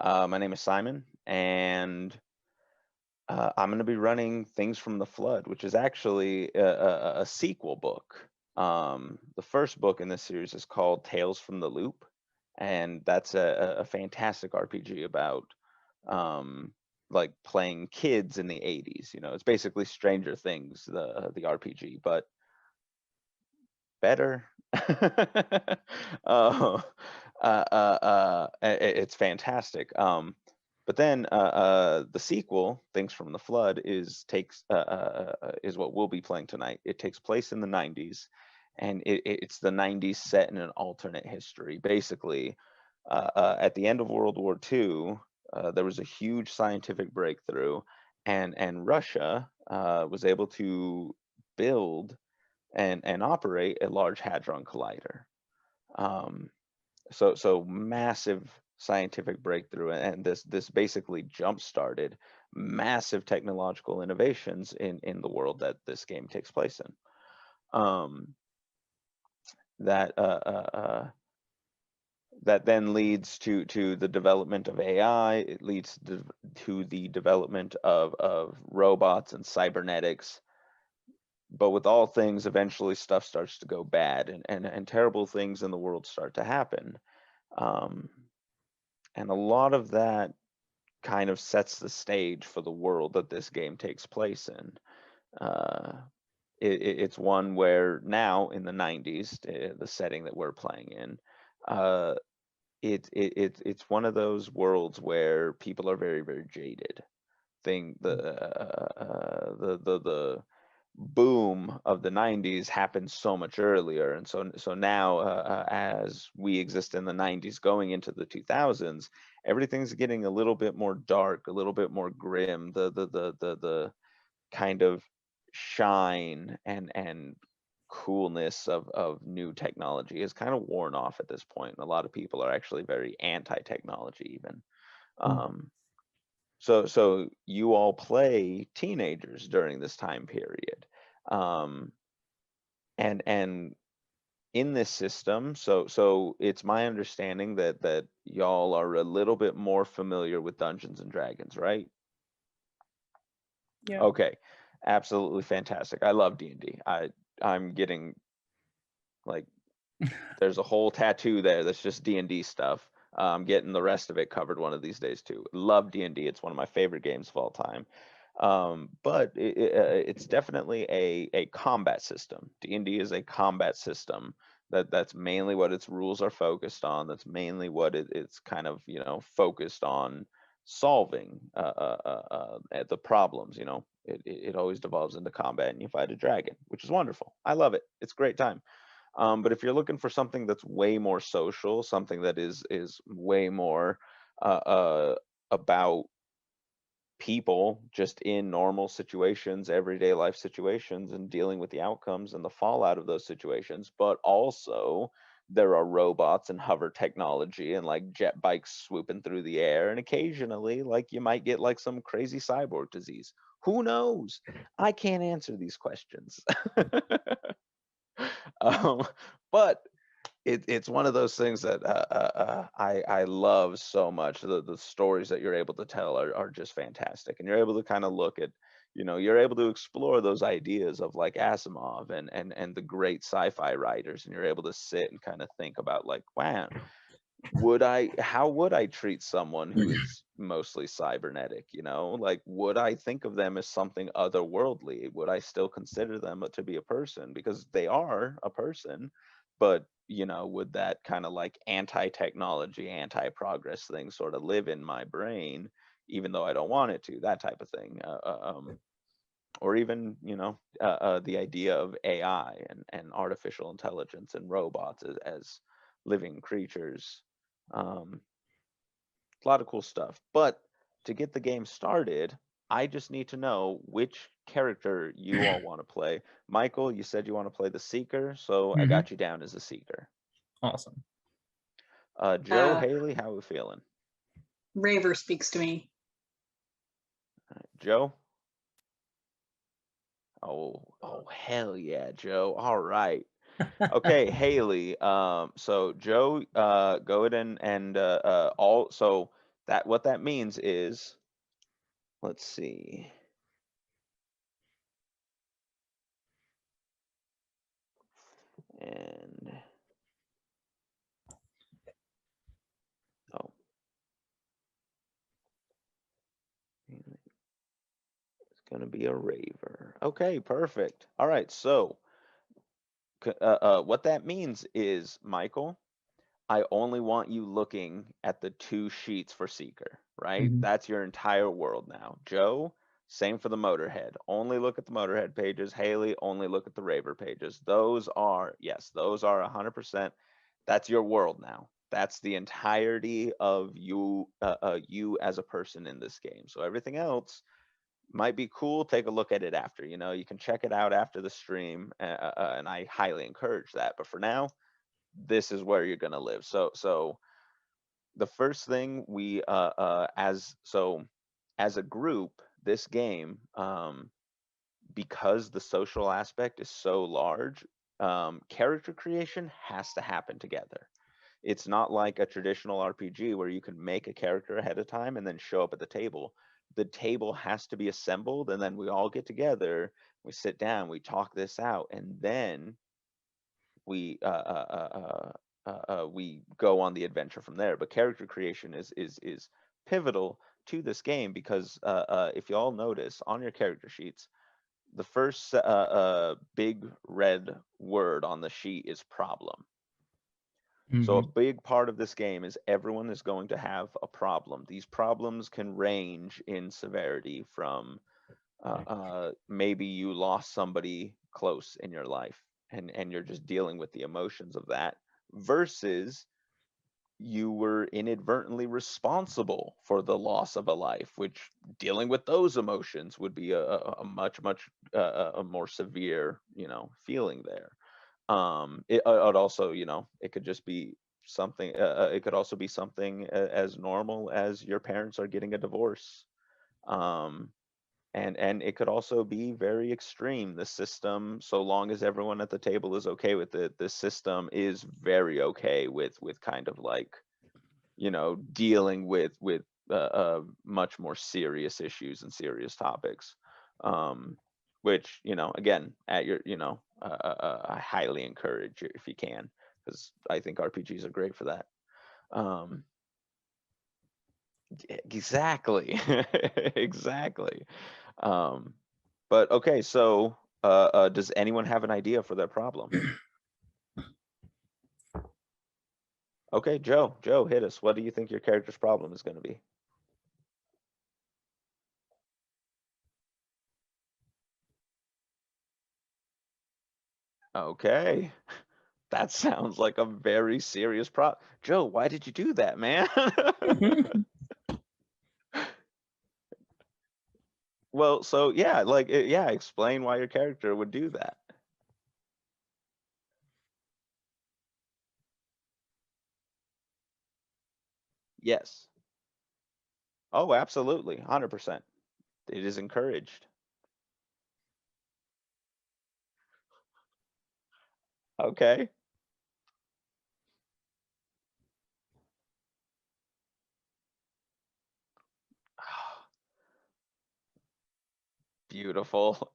My name is Simon, and I'm going to be running Things from the Flood, which is actually a sequel book. The first book in this series is called Tales from the Loop, and that's a fantastic RPG about um, like playing kids in the 80s. You know, it's basically Stranger Things, the RPG, but better. uh, it's fantastic. But then the sequel, Things from the Flood, is what we'll be playing tonight. It takes place in the 90s, and it's the 90s set in an alternate history. Basically, at the end of World War II, there was a huge scientific breakthrough, and Russia was able to build and operate a Large Hadron Collider. Um, so massive scientific breakthrough, and this basically jump started massive technological innovations in the world that this game takes place in. Um, that that then leads to the development of AI. It leads to the development of robots and cybernetics. But with all things, eventually stuff starts to go bad, and terrible things in the world start to happen. Um, and a lot of that kind of sets the stage for the world that this game takes place in. Uh, it's one where now in the 90s, the setting that we're playing in, uh, it's one of those worlds where people are very, very jaded. The boom of the 90s happened so much earlier, and so now as we exist in the 90s going into the 2000s, everything's getting a little bit more dark, a little bit more grim. The kind of shine and coolness of new technology is kind of worn off at this point, and a lot of people are actually very anti-technology even. Mm. um, so you all play teenagers during this time period. Um, and in this system, so it's my understanding that y'all are a little bit more familiar with Dungeons and Dragons, right? Yep. Okay, absolutely fantastic. I love D&D. I'm getting like there's a whole tattoo there that's just D&D stuff. I'm getting the rest of it covered one of these days too. Love D&D. It's one of my favorite games of all time. But it's definitely a combat system. D&D is a combat system that's mainly what its rules are focused on. That's mainly what it's kind of focused on solving the problems. It always devolves into combat, and you fight a dragon, which is wonderful. I love it. It's a great time. But if you're looking for something that's way more social, something that is way more uh, about people just in normal situations, everyday life situations, and dealing with the outcomes and the fallout of those situations, but also there are robots and hover technology and like jet bikes swooping through the air, and occasionally like you might get like some crazy cyborg disease. Who knows? I can't answer these questions. um, but it's one of those things that I love so much. The stories that you're able to tell are just fantastic, and you're able to kind of look at, you're able to explore those ideas of like Asimov and the great sci-fi writers, and you're able to sit and kind of think about like, wow, how would I treat someone who is mostly cybernetic? Like, would I think of them as something otherworldly? Would I still consider them to be a person, because they are a person? But would that kind of like anti-technology, anti-progress thing sort of live in my brain, even though I don't want it to? That type of thing. Or even the idea of AI and artificial intelligence and robots as living creatures. um, a lot of cool stuff. But to get the game started, I just need to know which character you all want to play. Michael, you said you want to play the Seeker, so I Hmm. got you down as a Seeker. Awesome. Joe, Uh, Haley, how are we feeling? Raver speaks to me. Joe? Oh, hell yeah, Joe. All right. Okay, Haley. So Joe, go ahead and all. So what that means is, let's see. And oh, it's going to be a raver. Okay, perfect. All right, so what that means is, Michael, I only want you looking at the 2 sheets for Seeker, right? Mhm. That's your entire world now. Joe, same for the Motorhead. Only look at the Motorhead pages. Haley, only look at the Raver pages. Those are, yes, those are 100%. That's your world now. That's the entirety of you, you as a person in this game. So everything else might be cool. Take a look at it after. You can check it out after the stream, and I highly encourage that. But for now, this is where you're gonna live. So the first thing we as a group, this game, because the social aspect is so large, character creation has to happen together. It's not like a traditional RPG where you can make a character ahead of time and then show up at the table. The table has to be assembled, and then we all get together, we sit down, we talk this out, and then we go on the adventure from there. But character creation is pivotal to this game, because if you all notice on your character sheets, the first big red word on the sheet is problem. So a Mhm. big part of this game is everyone is going to have a problem. These problems can range in severity from maybe you lost somebody close in your life, and you're just dealing with the emotions of that, versus you were inadvertently responsible for the loss of a life, which dealing with those emotions would be a much a more severe, feeling there. It also, it could just be something, it could also be something as normal as your parents are getting a divorce. um and it could also be very extreme. The system, so long as everyone at the table is okay with it, the system is very okay with kind of like, dealing with much more serious issues and serious topics. Which, again, at your, I highly encourage you if you can, because I think RPGs are great for that. um exactly. Exactly. um but okay, so does anyone have an idea for their problem? Okay, Joe, hit us. What do you think your character's problem is going to be? Okay. That sounds like a very serious problem. Joe, why did you do that, man? Well, so yeah, like, yeah, explain why your character would do that. Yes. Oh, absolutely. 100%. It is encouraged. Okay. Beautiful.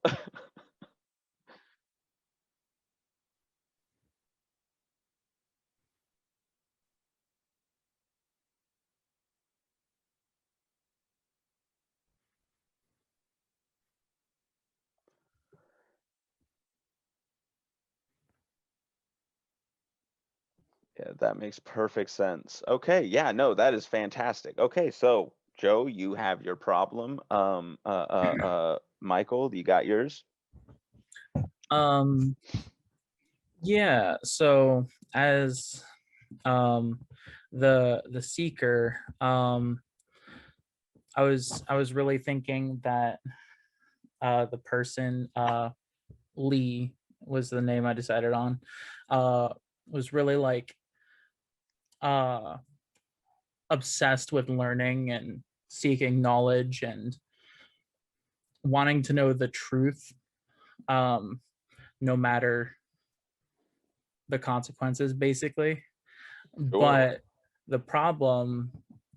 Yeah, that makes perfect sense. Okay, yeah, no, that is fantastic. Okay, so Joe, you have your problem. Michael, you got yours? um yeah, so as the seeker, I was really thinking that the person, Lee was the name I decided on, was really like uh obsessed with learning and seeking knowledge and wanting to know the truth, um no matter the consequences, basically. Sure. But the problem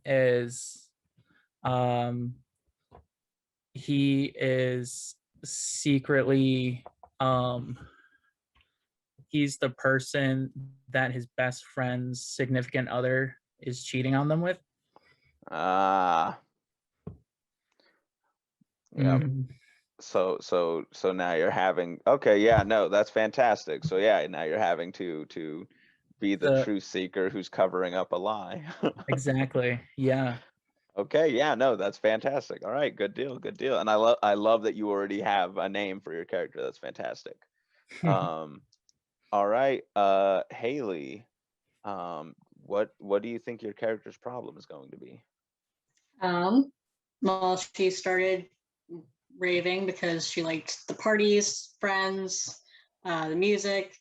is He is secretly he's the person that his best friend's significant other is cheating on them with. Ah, yeah. Mhm. So now you're having, okay, yeah, no, that's fantastic. So yeah, now you're having to be the The- truth seeker who's covering up a lie. Exactly. Yeah. Okay, yeah, no, that's fantastic. All right, good deal, good deal. And I love that you already have a name for your character. That's fantastic. All right, Haley, what do you think your character's problem is going to be? Well, she started raving because she liked the parties, friends, the music,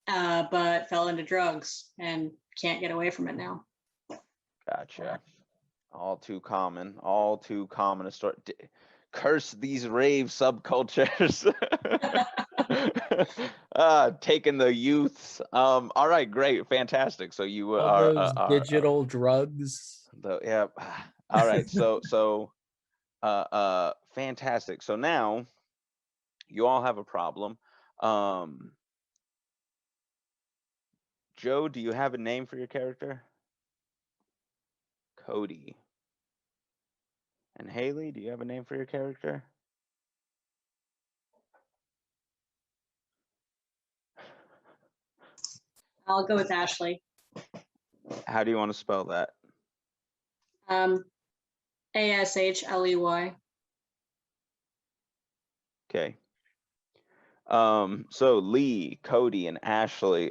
but fell into drugs and can't get away from it now. Gotcha. All too common. All too common to start. Curse these rave subcultures. Taking the youths. All right, great, fantastic. So you All those digital drugs. yeah. All right. So fantastic. So now you all have a problem. Joe, do you have a name for your character? Cody. And Haley, do you have a name for your character? I'll go with Ashley. How do you want to spell that? Ashley. Okay. So Lee, Cody, and Ashley,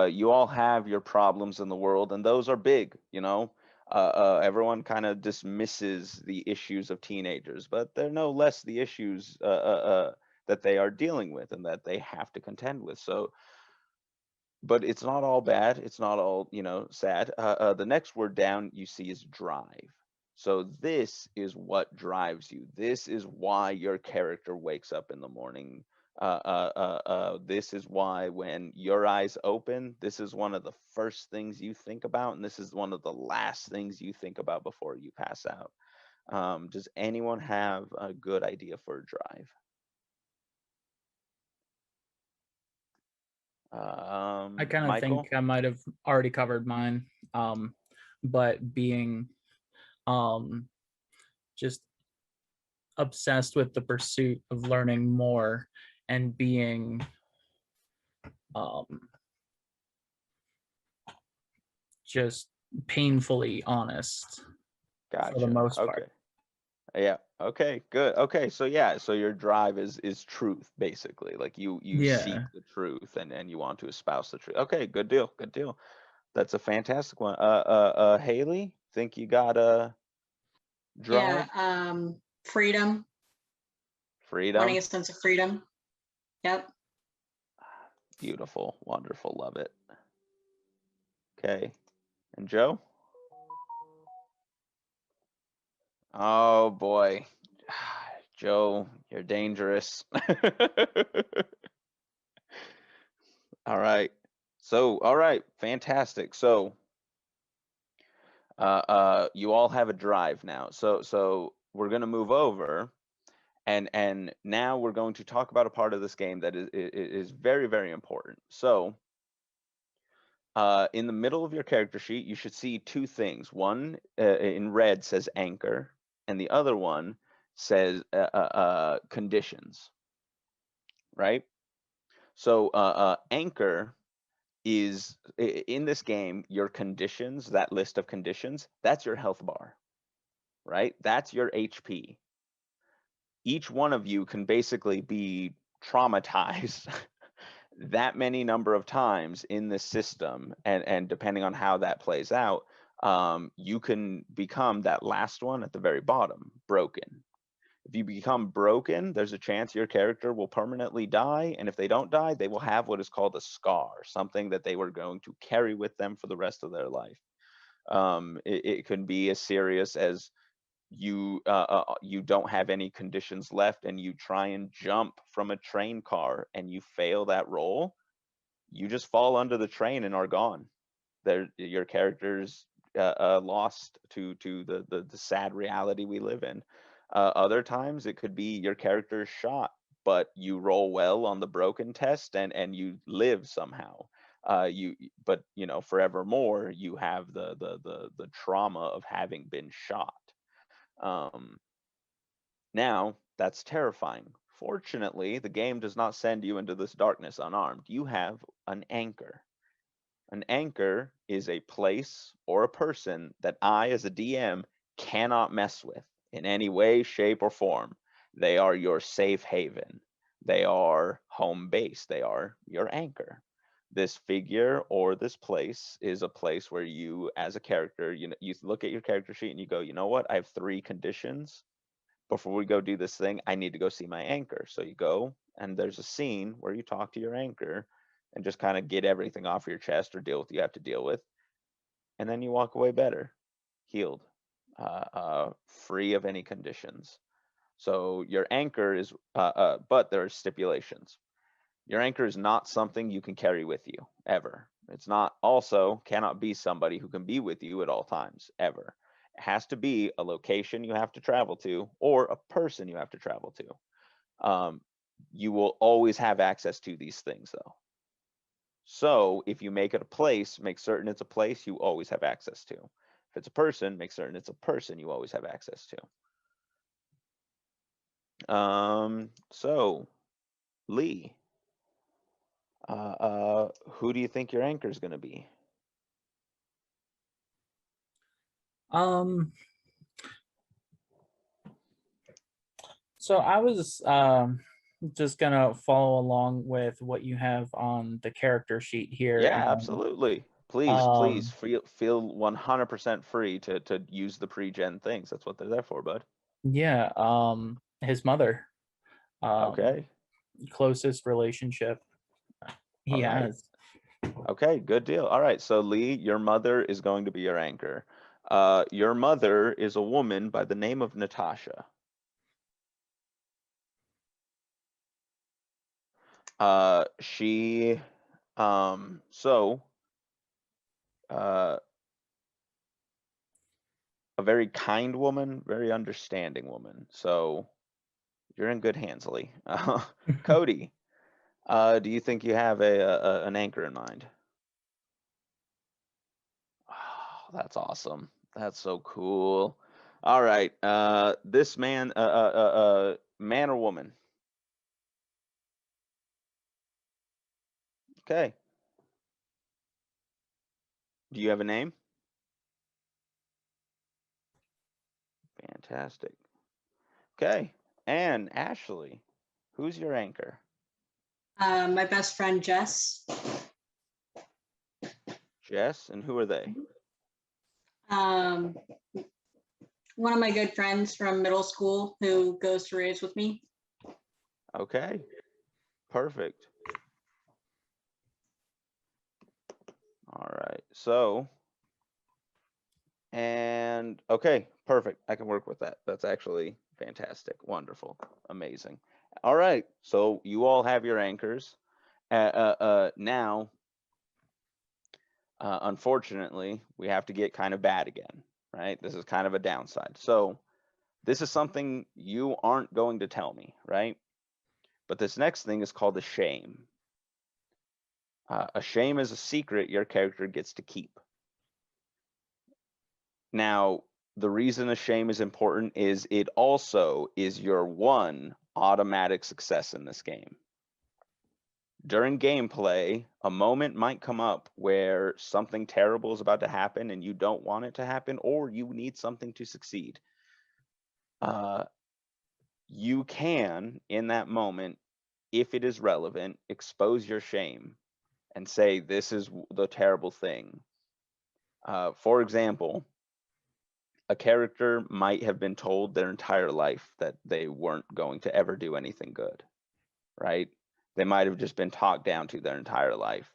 you all have your problems in the world, and those are big, you know. Everyone kind of dismisses the issues of teenagers, but they're no less the issues that they are dealing with and that they have to contend with. So, but it's not all bad. It's not all, you know, sad. The next word down you see is drive. So this is what drives you. This is why your character wakes up in the morning. This is why when your eyes open, this is one of the first things you think about, and this is one of the last things you think about before you pass out. Does anyone have a good idea for a drive? I kind of Michael? think I might have already covered mine. But being just obsessed with the pursuit of learning more and being just painfully honest for the Gotcha. most Okay. part. Yeah. Okay. Good. Okay. So yeah. So your drive is truth, basically. Like you seek Yeah. the truth and you want to espouse the truth. Okay. Good deal. Good deal. That's a fantastic one. Haley, think you got a drive? Yeah. Freedom. Wanting Freedom. a sense of freedom. Yep. Beautiful. Wonderful. Love it. Okay. And Joe? Oh boy. Joe, you're dangerous. All right. So, all right, fantastic. So, you all have a drive now. So we're going to move over, and now we're going to talk about a part of this game that is very, very important. So, in the middle of your character sheet, you should see two things. One in red says anchor, and the other one says conditions, right? So, anchor is in this game, your conditions, that list of conditions, that's your health bar, right? That's your HP. Each one of you can basically be traumatized that many number of times in this system, and depending on how that plays out, you can become that last one at the very bottom, broken. If you become broken, there's a chance your character will permanently die, and if they don't die, they will have what is called a scar, something that they were going to carry with them for the rest of their life. It can be as serious as you don't have any conditions left, and you try and jump from a train car, and you fail that roll. You just fall under the train and are gone. There, your character's lost to the sad reality we live in. Other times it could be your character is shot, but you roll well on the broken test and you live somehow. But you know, forevermore you have the trauma of having been shot. Um, Now, that's terrifying. Fortunately, the game does not send you into this darkness unarmed. You have an anchor. An anchor is a place or a person that I, as a DM, cannot mess with in any way, shape, or form. They are your safe haven. They are home base. They are your anchor. This figure or this place is a place where you, as a character, you know, you look at your character sheet and you go, you know what? I have 3 conditions. Before we go do this thing, I need to go see my anchor. So you go, and there's a scene where you talk to your anchor and just kind of get everything off your chest or deal with what you have to deal with. And then you walk away better, healed, free of any conditions. So your anchor is, but there are stipulations. Your anchor is not something you can carry with you ever. It's not also cannot be somebody who can be with you at all times ever. It has to be a location you have to travel to or a person you have to travel to. You will always have access to these things though. So if you make it a place, make certain it's a place you always have access to. If it's a person, make certain it's a person you always have access to. So Lee, who do you think your anchor is going to be? So I was just gonna follow along with what you have on the character sheet here. Yeah, absolutely. Please, please Um, feel 100% free to use the pre-gen things. That's what they're there for, bud. yeah, his mother, Okay. closest relationship he All right. has. Okay, good deal. All right, so Lee, your mother is going to be your anchor. Your mother is a woman by the name of Natasha. She, so, a very kind woman, very understanding woman. So you're in good hands, Lee. Cody, do you think you have an anchor in mind? Oh, that's awesome. That's so cool. All right. This man, man or woman? Okay. Do you have a name? Fantastic. Okay. And Ashley, who's your anchor? My best friend Jess. Jess, and who are they? Um, one of my good friends from middle school who goes to raves with me. Okay. Perfect. All right. So, and okay, perfect. I can work with that. That's actually fantastic. Wonderful. Amazing. All right. So you all have your anchors. Now, unfortunately, we have to get kind of bad again, right? This is kind of a downside. So this is something you aren't going to tell me, right? But this next thing is called a shame. A shame is a secret your character gets to keep. Now, the reason a shame is important is it also is your one automatic success in this game. During gameplay, a moment might come up where something terrible is about to happen and you don't want it to happen, or you need something to succeed. You can, in that moment, if it is relevant, expose your shame and say, this is the terrible thing. For example, a character might have been told their entire life that they weren't going to ever do anything good, right? They might have just been talked down to their entire life.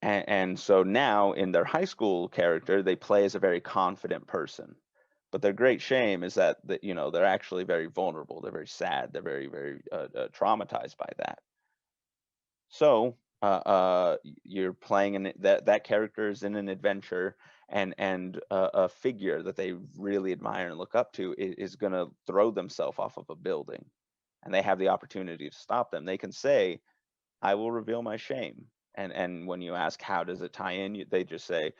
And so now in their high school character, they play as a very confident person. But their great shame is that, you know, they're actually very vulnerable. They're very sad. They're very, very traumatized by that. So you're playing that character is in an adventure, and a figure that they really admire and look up to is going to throw themselves off of a building, and they have the opportunity to stop them. They can say, I will reveal my shame. And when you ask how does it tie in, they just say,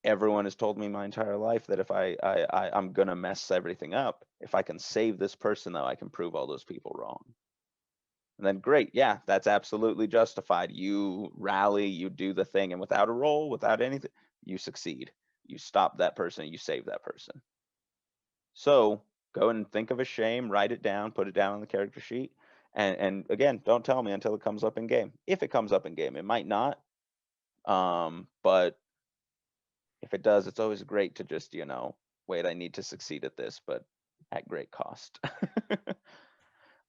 everyone has told me my entire life that if I'm gonna mess everything up. If I can save this person, though, I can prove all those people wrong. And then great, yeah, that's absolutely justified. You rally, you do the thing, and without a roll, without anything, you succeed. You stop that person, you save that person. So go and think of a shame, write it down, put it down on the character sheet. And again, don't tell me until it comes up in game. If it comes up in game, it might not. But if it does, it's always great to just, wait, I need to succeed at this, but at great cost.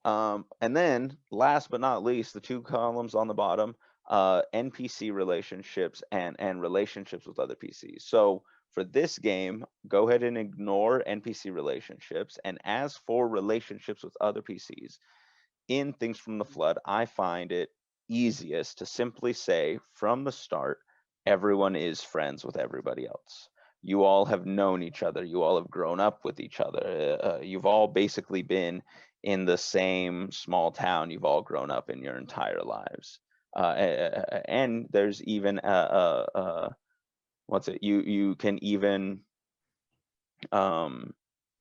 And then last but not least, the 2 columns on the bottom, NPC relationships and relationships with other PCs. So for this game, go ahead and ignore NPC relationships. And as for relationships with other PCs, in Things from the Flood, I find it easiest to simply say from the start, everyone is friends with everybody else. You all have known each other. You all have grown up with each other. You've all basically been in the same small town. You've all grown up in your entire lives. And there's even you can even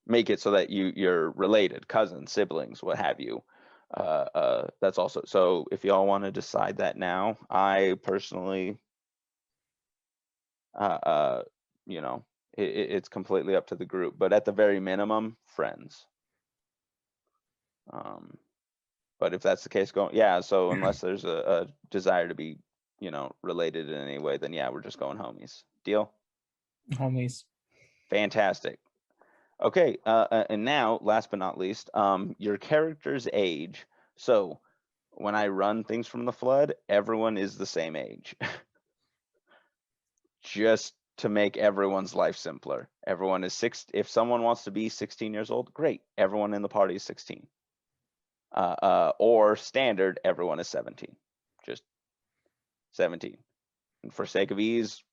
make it so that you're related, cousins, siblings, what have you. That's also, so if y'all want to decide that now, I personally, it's completely up to the group, but at the very minimum, friends. But if that's the case, so unless there's a desire to be, related in any way, then yeah, we're just going homies. Deal? Homies. Fantastic. Okay, and now, last but not least, your character's age. So when I run Things from the Flood, everyone is the same age. Just to make everyone's life simpler. Everyone is 6. If someone wants to be 16 years old, great. Everyone in the party is 16. Or standard, everyone is 17. Just 17. And for sake of ease,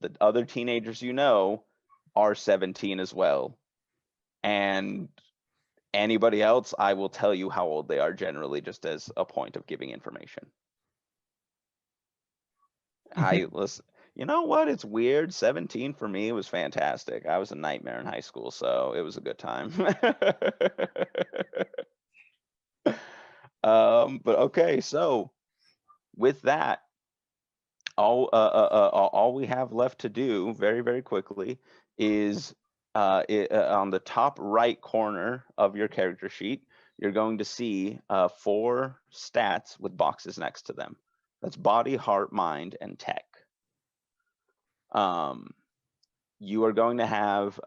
the other teenagers are 17 as well. And anybody else, I will tell you how old they are generally, just as a point of giving information. Listen, you know what? It's weird. 17 for me was fantastic. I was a nightmare in high school, so it was a good time. But okay, so with that, all we have left to do very, very quickly is on the top right corner of your character sheet, you're going to see 4 stats with boxes next to them. That's body, heart, mind, and tech. You are going to have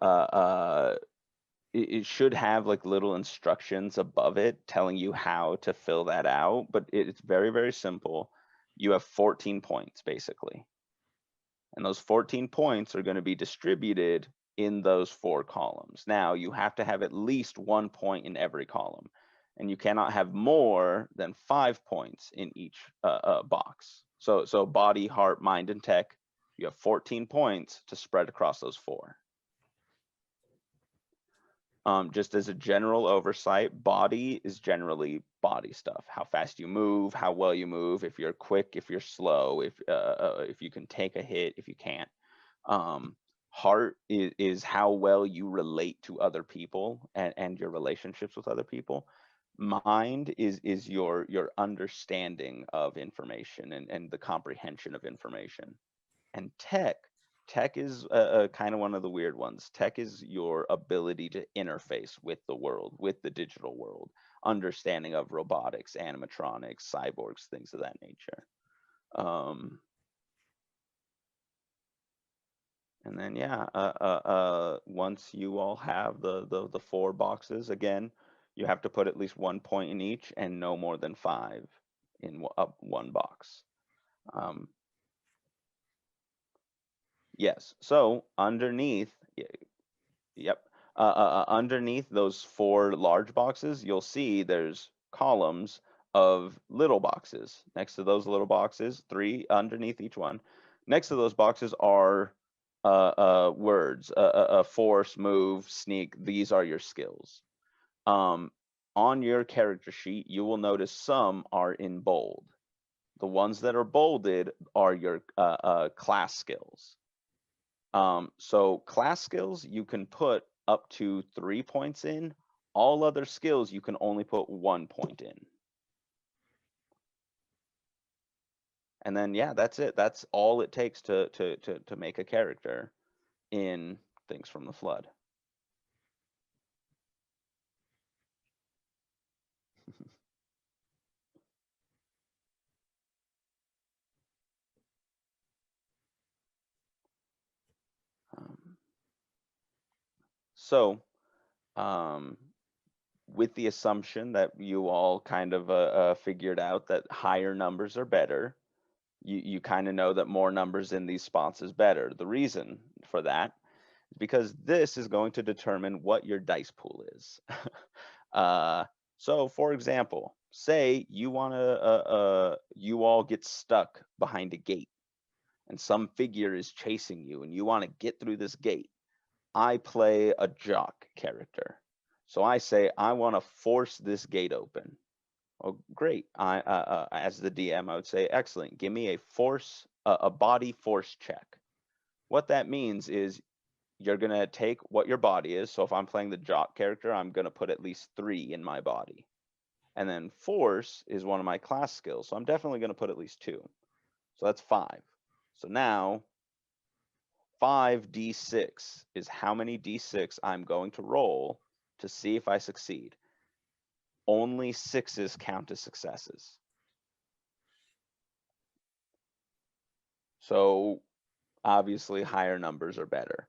it should have like little instructions above it telling you how to fill that out, but it's very, very simple. You have 14 points basically, and those 14 points are going to be distributed in those 4 columns. Now you have to have at least 1 point in every column, and you cannot have more than 5 points in each box. So body, heart, mind, and tech, you have 14 points to spread across those 4. Just as a general oversight, body is generally body stuff. How fast you move, how well you move, if you're quick, if you're slow, if you can take a hit, if you can't. Heart is how well you relate to other people and your relationships with other people. Mind is your understanding of information and the comprehension of information. And tech is kind of one of the weird ones. Tech is your ability to interface with the world, with the digital world, understanding of robotics, animatronics, cyborgs, things of that nature. And then once you all have the 4 boxes, again, you have to put at least 1 point in each and no more than 5 in one box. Yes. So underneath, underneath those 4 large boxes, you'll see there's columns of little boxes. Next to those little boxes, 3 underneath each one. Next to those boxes are words, force, move, sneak. These are your skills. On your character sheet, you will notice some are in bold. The ones that are bolded are your class skills. So class skills, you can put up to 3 points in. All other skills, you can only put 1 point in. And then, yeah, that's it. That's all it takes to make a character in Things from the Flood. So, with the assumption that you all kind of figured out that higher numbers are better, you kind of know that more numbers in these spots is better. The reason for that is because this is going to determine what your dice pool is. So, for example, say you you all get stuck behind a gate, and some figure is chasing you, and you want to get through this gate. I play a jock character. So I say, I want to force this gate open. Oh, great. As the DM, I would say, excellent. Give me a body force check. What that means is you're going to take what your body is. So if I'm playing the jock character, I'm going to put at least 3 in my body. And then force is one of my class skills. So I'm definitely going to put at least 2. So that's 5. So now 5d6 is how many d6 I'm going to roll to see if I succeed. Only 6s count as successes. So obviously higher numbers are better.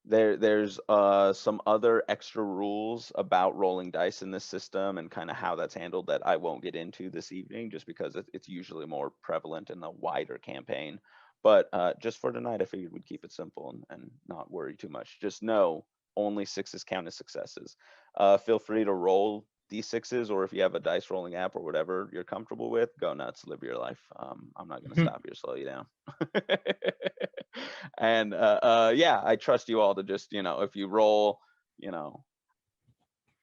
There's some other extra rules about rolling dice in this system and kind of how that's handled that I won't get into this evening, just because it's usually more prevalent in the wider campaign. But just for tonight, I figured we'd keep it simple and not worry too much. Just know only 6s count as successes. Feel free to roll d6s, or if you have a dice rolling app or whatever you're comfortable with, go nuts, live your life. I'm not going to stop you or slow you down. And yeah, I trust you all to just, if you roll,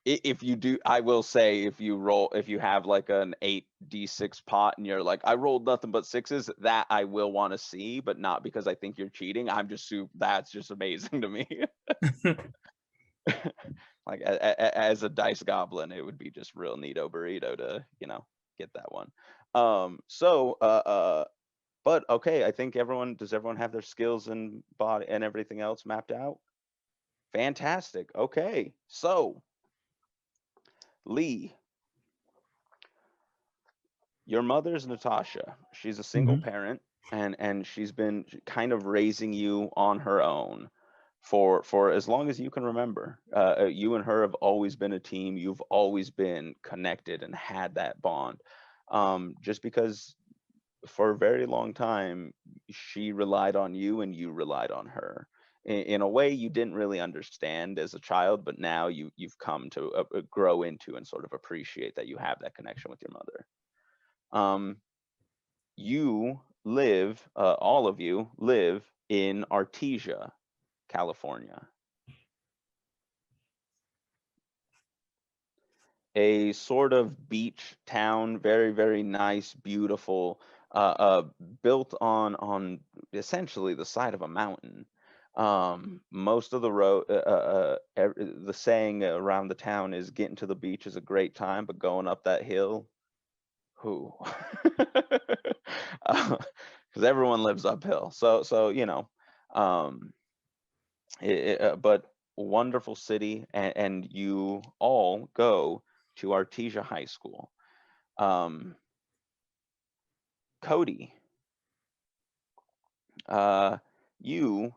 if you do, I will say, if you have like an 8d6 pot and you're like, I rolled nothing but 6s, that I will want to see, but not because I think you're cheating. That's just amazing to me. Like as a dice goblin, it would be just real neato burrito to, get that one. But okay, I think does everyone have their skills and body and everything else mapped out? Fantastic. Okay, so Lee, your mother's Natasha. She's a single parent, and she's been kind of raising you on her own for as long as you can remember. You and her have always been a team. You've always been connected and had that bond. Just because for a very long time she relied on you and you relied on her in a way you didn't really understand as a child, but now you've come to grow into and sort of appreciate that you have that connection with your mother. You live, all of you live in Artesia, California, a sort of beach town, very, very nice, beautiful, built on essentially the side of a mountain. Most of the road, the saying around the town is, getting to the beach is a great time, but going up that hill, who? Because everyone lives uphill. So but wonderful city, and you all go to Artesia High School. Cody, you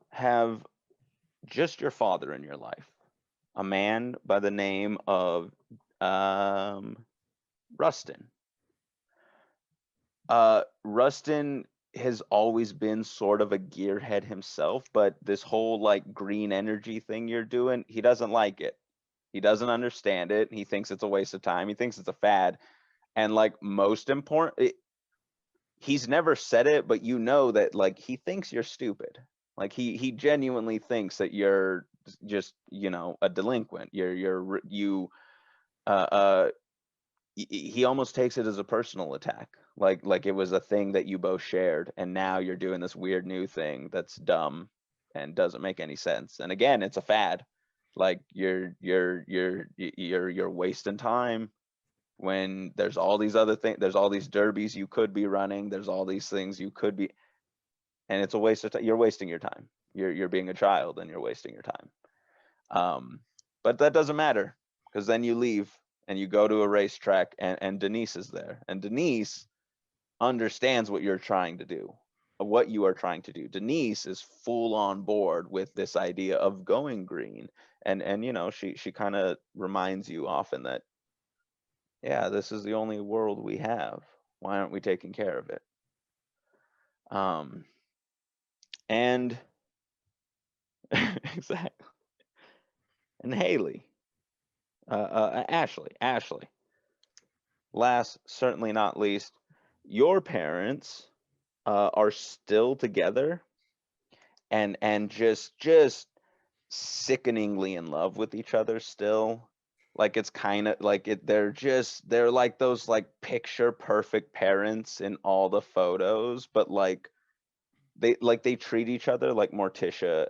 have just your father in your life, a man by the name of Rustin. Rustin has always been sort of a gearhead himself, but this whole like green energy thing you're doing, he doesn't like it. He doesn't understand it. He thinks it's a waste of time. He thinks it's a fad. And like most important, he's never said it, but you know that like he thinks you're stupid. Like he genuinely thinks that you're just, you know, a delinquent. He almost takes it as a personal attack. Like it was a thing that you both shared, and now you're doing this weird new thing that's dumb and doesn't make any sense. And again, it's a fad. Like you're wasting time when there's all these other things, there's all these derbies you could be running, there's all these things you could be, and it's a waste of time. You're wasting your time. You're being a child and you're wasting your time. But that doesn't matter, because then you leave and you go to a racetrack, and Denise is there, and Denise understands what you're trying to do, what you are trying to do. Denise is full on board with this idea of going green, and you know, she kind of reminds you often that, yeah, this is the only world we have. Why aren't we taking care of it? And exactly. And Haley, Ashley. Last, certainly not least, your parents are still together, and just sickeningly in love with each other still. Like it's kind of like they're like those like picture perfect parents in all the photos, but like they treat each other like Morticia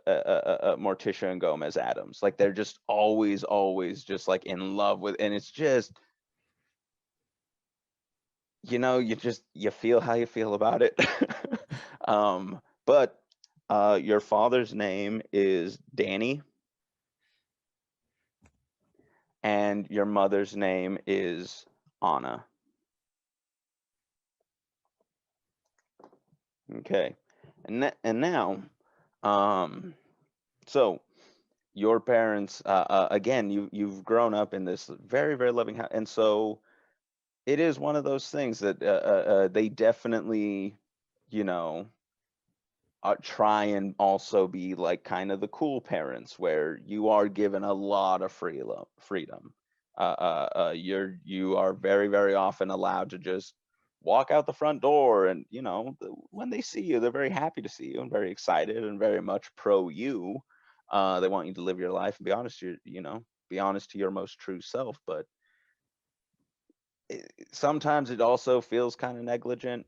and Gomez Adams. Like they're just always just like in love with, and it's just, you know, you feel how you feel about it. But your father's name is Danny, and your mother's name is Anna. Okay. And now, so your parents, again, you've grown up in this very, very loving house, and so it is one of those things that they definitely, you know, try and also be like kind of the cool parents, where you are given a lot of freedom. You are very, very often allowed to just walk out the front door, and you know, when they see you, they're very happy to see you and very excited and very much pro you. They want you to live your life and be honest, you know, be honest to your most true self. But sometimes it also feels kind of negligent.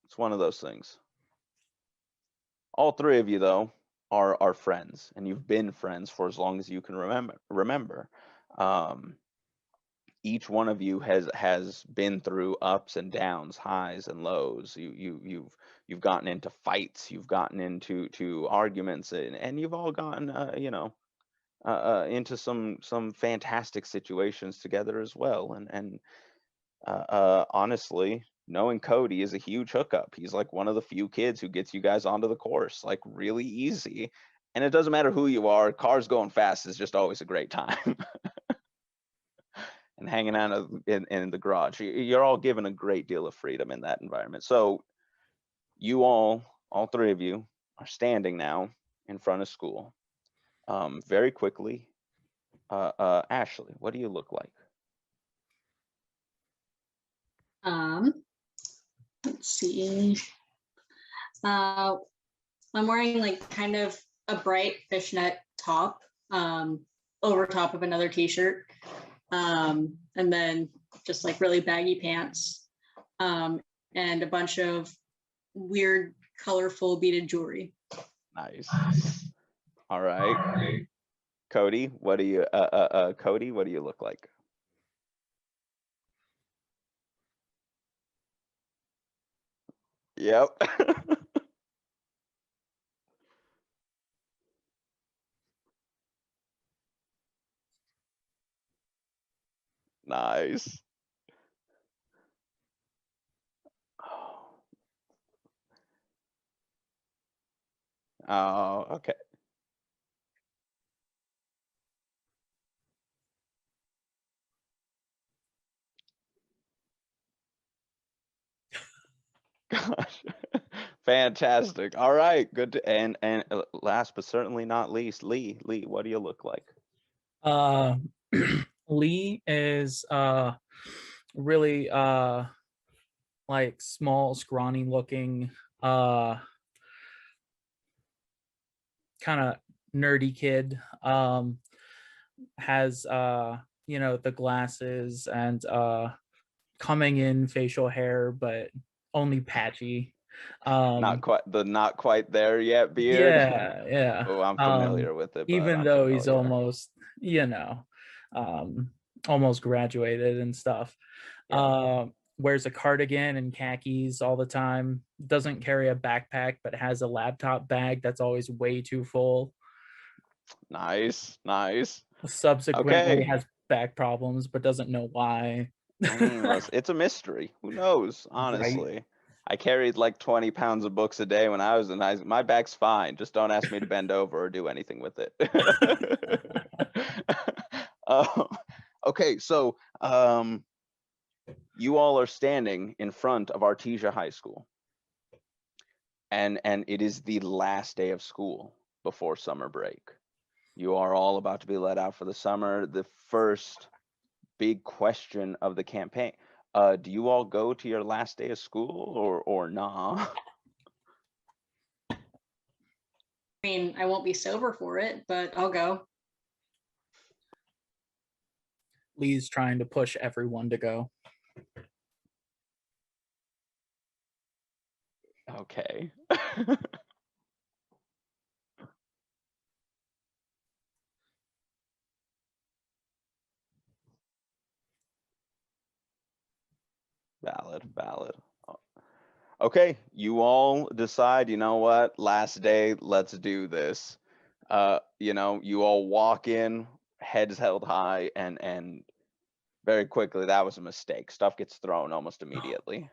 It's one of those things. All three of you, though, are friends, and you've been friends for as long as you can remember. Um, each one of you has been through ups and downs, highs and lows. You've gotten into fights, you've gotten into arguments, and you've all gotten you know, into some fantastic situations together as well. And honestly, knowing Cody is a huge hookup. He's like one of the few kids who gets you guys onto the course like really easy. And it doesn't matter who you are, cars going fast is just always a great time. And hanging out in the garage, you're all given a great deal of freedom in that environment. So you all three of you, are standing now in front of school. Very quickly, Ashley, what do you look like? Let's see. I'm wearing like kind of a bright fishnet top over top of another t-shirt, and then just like really baggy pants, and a bunch of weird colorful beaded jewelry. Nice. All right. Cody, what do you Cody, what do you look like? Yep. Nice. Oh, okay. Gosh. Fantastic. All right. Good. And last but certainly not least, Lee, what do you look like? Lee is really like small, scrawny looking, kind of nerdy kid. Has you know, the glasses and coming in facial hair, but only patchy. Not quite there yet beard. Yeah. Oh, I'm familiar with it, but Even I'm though he's familiar. almost, you know, almost graduated and stuff. Yeah. Wears a cardigan and khakis all the time. Doesn't carry a backpack, but has a laptop bag that's always way too full. Nice. Subsequently Okay. has back problems, but doesn't know why. I mean, it's a mystery. Who knows? Right? Honestly, I carried like 20 pounds of books a day when I was in high school. My back's fine. Just don't ask me to bend over or do anything with it. Um, okay, so you all are standing in front of Artesia High School, and it is the last day of school before summer break. You are all about to be let out for the summer. The first big question of the campaign. Do you all go to your last day of school or nah? I mean, I won't be sober for it, but I'll go. Lee's trying to push everyone to go. Okay. Valid. Okay, you all decide, you know what, last day, let's do this. You know, you all walk in, heads held high, and very quickly that was a mistake. Stuff gets thrown almost immediately.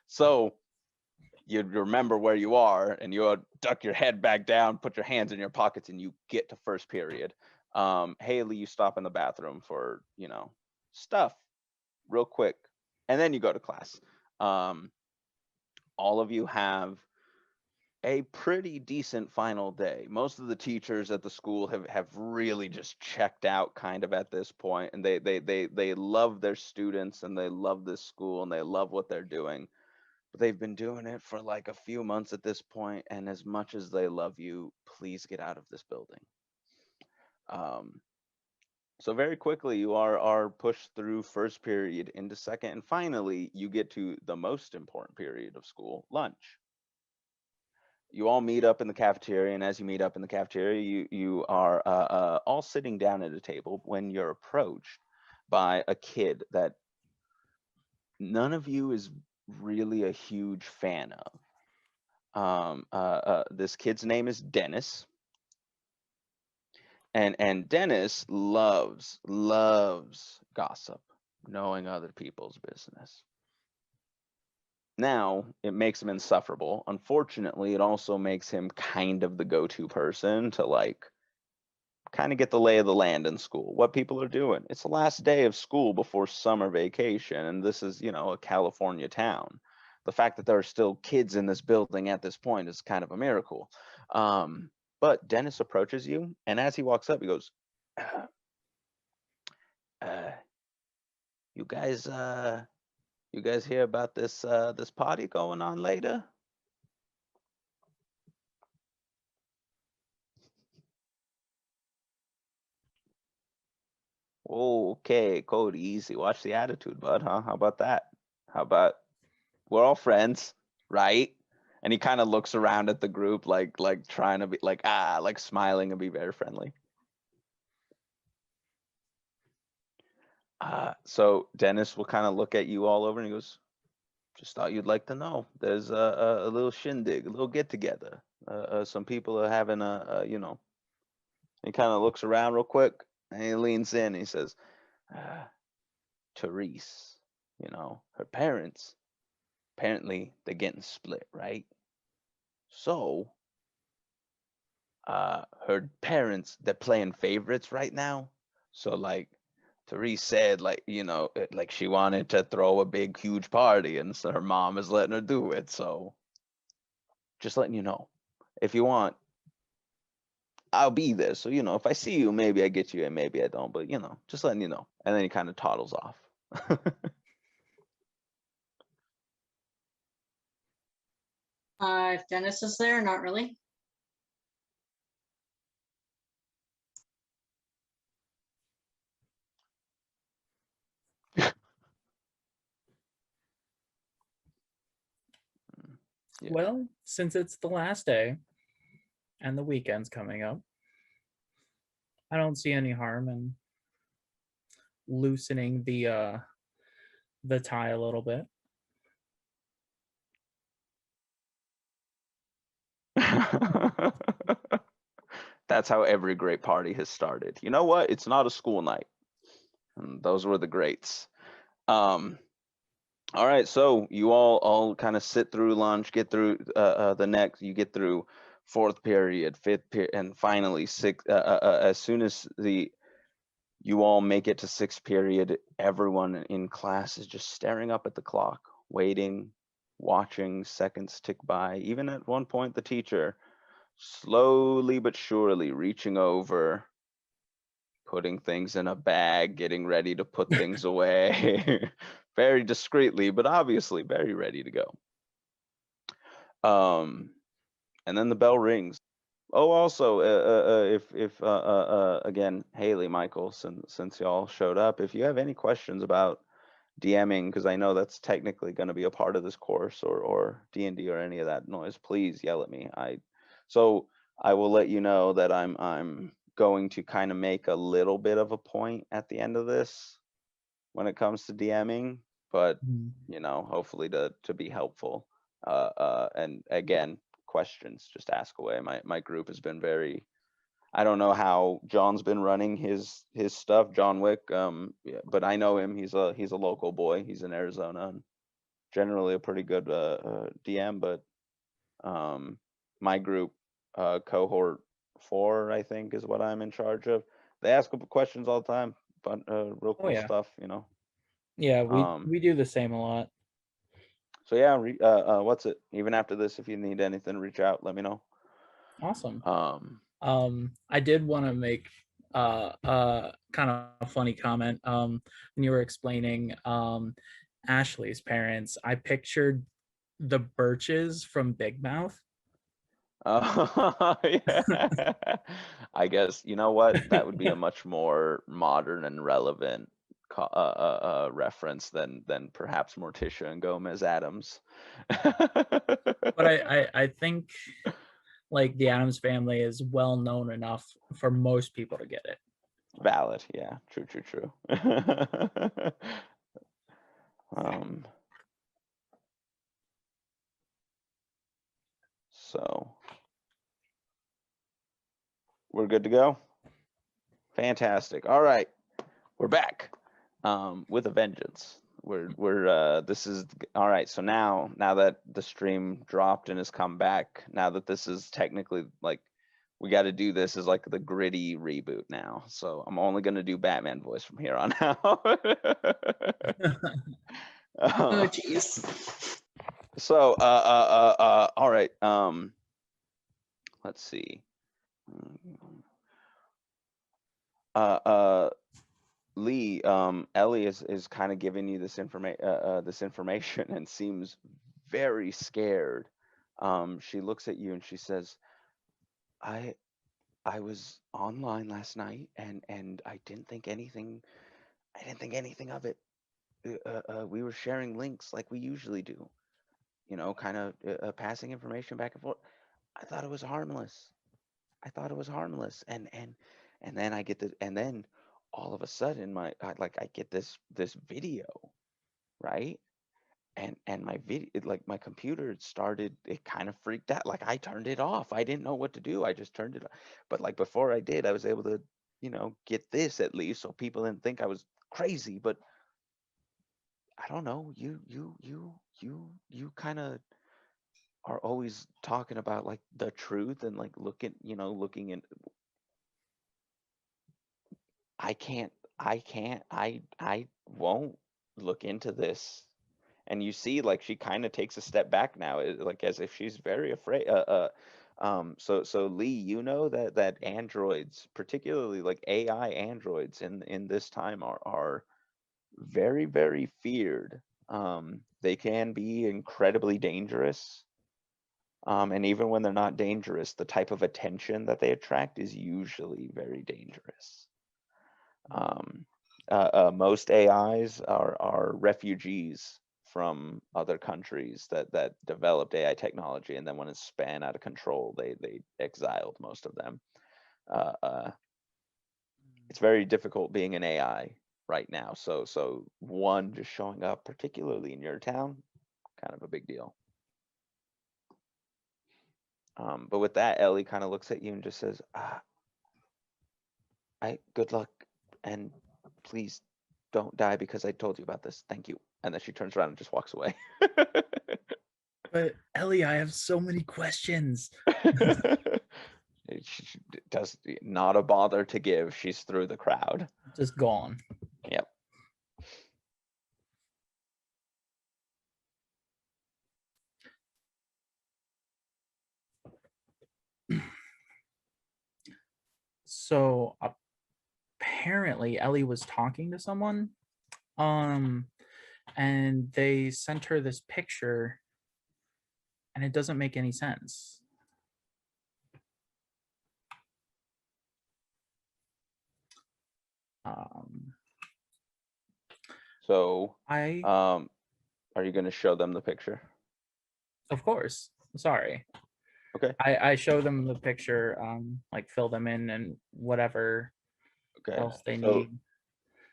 So you remember where you are, and you duck your head back down, put your hands in your pockets, and you get to first period. Haley, you stop in the bathroom for, you know, stuff real quick, and then you go to class. All of you have a pretty decent final day. Most of the teachers at the school have really just checked out kind of at this point, and they love their students, and they love this school, and they love what they're doing. But they've been doing it for like a few months at this point, and as much as they love you, please get out of this building. So very quickly you are pushed through first period into second, and finally you get to the most important period of school, lunch. You all meet up in the cafeteria, and as you meet up in the cafeteria, you are all sitting down at a table when you're approached by a kid that none of you is really a huge fan of. This kid's name is Dennis, and Dennis loves gossip, knowing other people's business. Now, it makes him insufferable. Unfortunately, it also makes him kind of the go-to person to like kind of get the lay of the land in school, what people are doing. It's the last day of school before summer vacation, and this is, you know, a California town. The fact that there are still kids in this building at this point is kind of a miracle. But Dennis approaches you, and as he walks up, he goes, you guys hear about this this party going on later? Okay, Cody, easy. Watch the attitude, bud, huh? How about that? How about we're all friends, right? And he kind of looks around at the group like trying to be like smiling and be very friendly. So Dennis will kind of look at you all over and he goes, just thought you'd like to know. There's a little shindig, a little get together. Some people are having you know. He kind of looks around real quick and he leans in and he says, Therese, you know, her parents, apparently they're getting split, right? So, her parents, they're playing favorites right now. So, like, Therese said, like, you know, like she wanted to throw a big, huge party, and so her mom is letting her do it. So, just letting you know, if you want, I'll be there. So, you know, if I see you, maybe I get you and maybe I don't, but, you know, just letting you know. And then he kind of toddles off. If Dennis is there, not really. Yeah. Well, since it's the last day and the weekend's coming up, I don't see any harm in loosening the tie a little bit. That's how every great party has started. You know what? It's not a school night. And those were the greats. All right, so you all kind of sit through lunch, get through the next, you get through fourth period, fifth period, and finally sixth. As soon as you all make it to sixth period, everyone in class is just staring up at the clock, waiting, watching seconds tick by. Even at one point, the teacher slowly but surely reaching over, putting things in a bag, getting ready to put things away. Very discreetly, but obviously very ready to go. And then the bell rings. Oh, also, if again, Haley, Michael, since y'all showed up, if you have any questions about DMing, because I know that's technically going to be a part of this course, or D&D or any of that noise, please yell at me. So I will let you know that I'm going to kind of make a little bit of a point at the end of this when it comes to DMing, but you know, hopefully to be helpful. And again, questions, just ask away. My group has been very, I don't know how John's been running his stuff, John Wick, yeah, but I know him. He's a local boy. He's in Arizona, and generally a pretty good DM. But my group, Cohort 4, I think, is what I'm in charge of. They ask questions all the time, but real cool yeah. stuff, you know. Yeah, we do the same a lot. So yeah, what's it? Even after this, if you need anything, reach out. Let me know. Awesome. I did want to make kind of a funny comment. When you were explaining Ashley's parents, I pictured the Birches from Big Mouth. Yeah. I guess, you know what? That would be a much more modern and relevant reference than perhaps Morticia and Gomez Adams. But I think like the Addams Family is well known enough for most people to get it. Valid, yeah, true. So we're good to go. Fantastic. All right, we're back with a vengeance. This is all right. So now that the stream dropped and has come back, now that this is technically like, we got to do this as like the gritty reboot now. So I'm only gonna do Batman voice from here on out. Oh, geez. So all right. Let's see. Lee, Ellie is kind of giving you this information and seems very scared. She looks at you and she says, I was online last night and I didn't think anything of it. We were sharing links like we usually do, you know, kind of passing information back and forth. I thought it was harmless. And then I get this, and then all of a sudden I get this video, right? And my video, like my computer started, it kind of freaked out. Like I turned it off. I didn't know what to do. I just turned it off. But like before I did, I was able to, you know, get this at least so people didn't think I was crazy. But I don't know. You kind of are always talking about like the truth and like looking in. I won't look into this. And you see, like, she kind of takes a step back now, like as if she's very afraid. So Lee, you know that androids, particularly like AI androids in this time are very, very feared. They can be incredibly dangerous. And even when they're not dangerous, the type of attention that they attract is usually very dangerous. Most AIs are refugees from other countries that developed AI technology, and then when it span out of control, they exiled most of them. It's very difficult being an AI right now. So one, just showing up, particularly in your town, kind of a big deal. But with that, Ellie kind of looks at you and just says, good luck, and please don't die because I told you about this. Thank you. And then she turns around and just walks away. But Ellie, I have so many questions. She does not a bother to give. She's through the crowd. Just gone. Yep. So apparently Ellie was talking to someone, and they sent her this picture, and it doesn't make any sense. So I are you going to show them the picture? Of course. Sorry. Okay. I show them the picture, like fill them in and whatever else they need.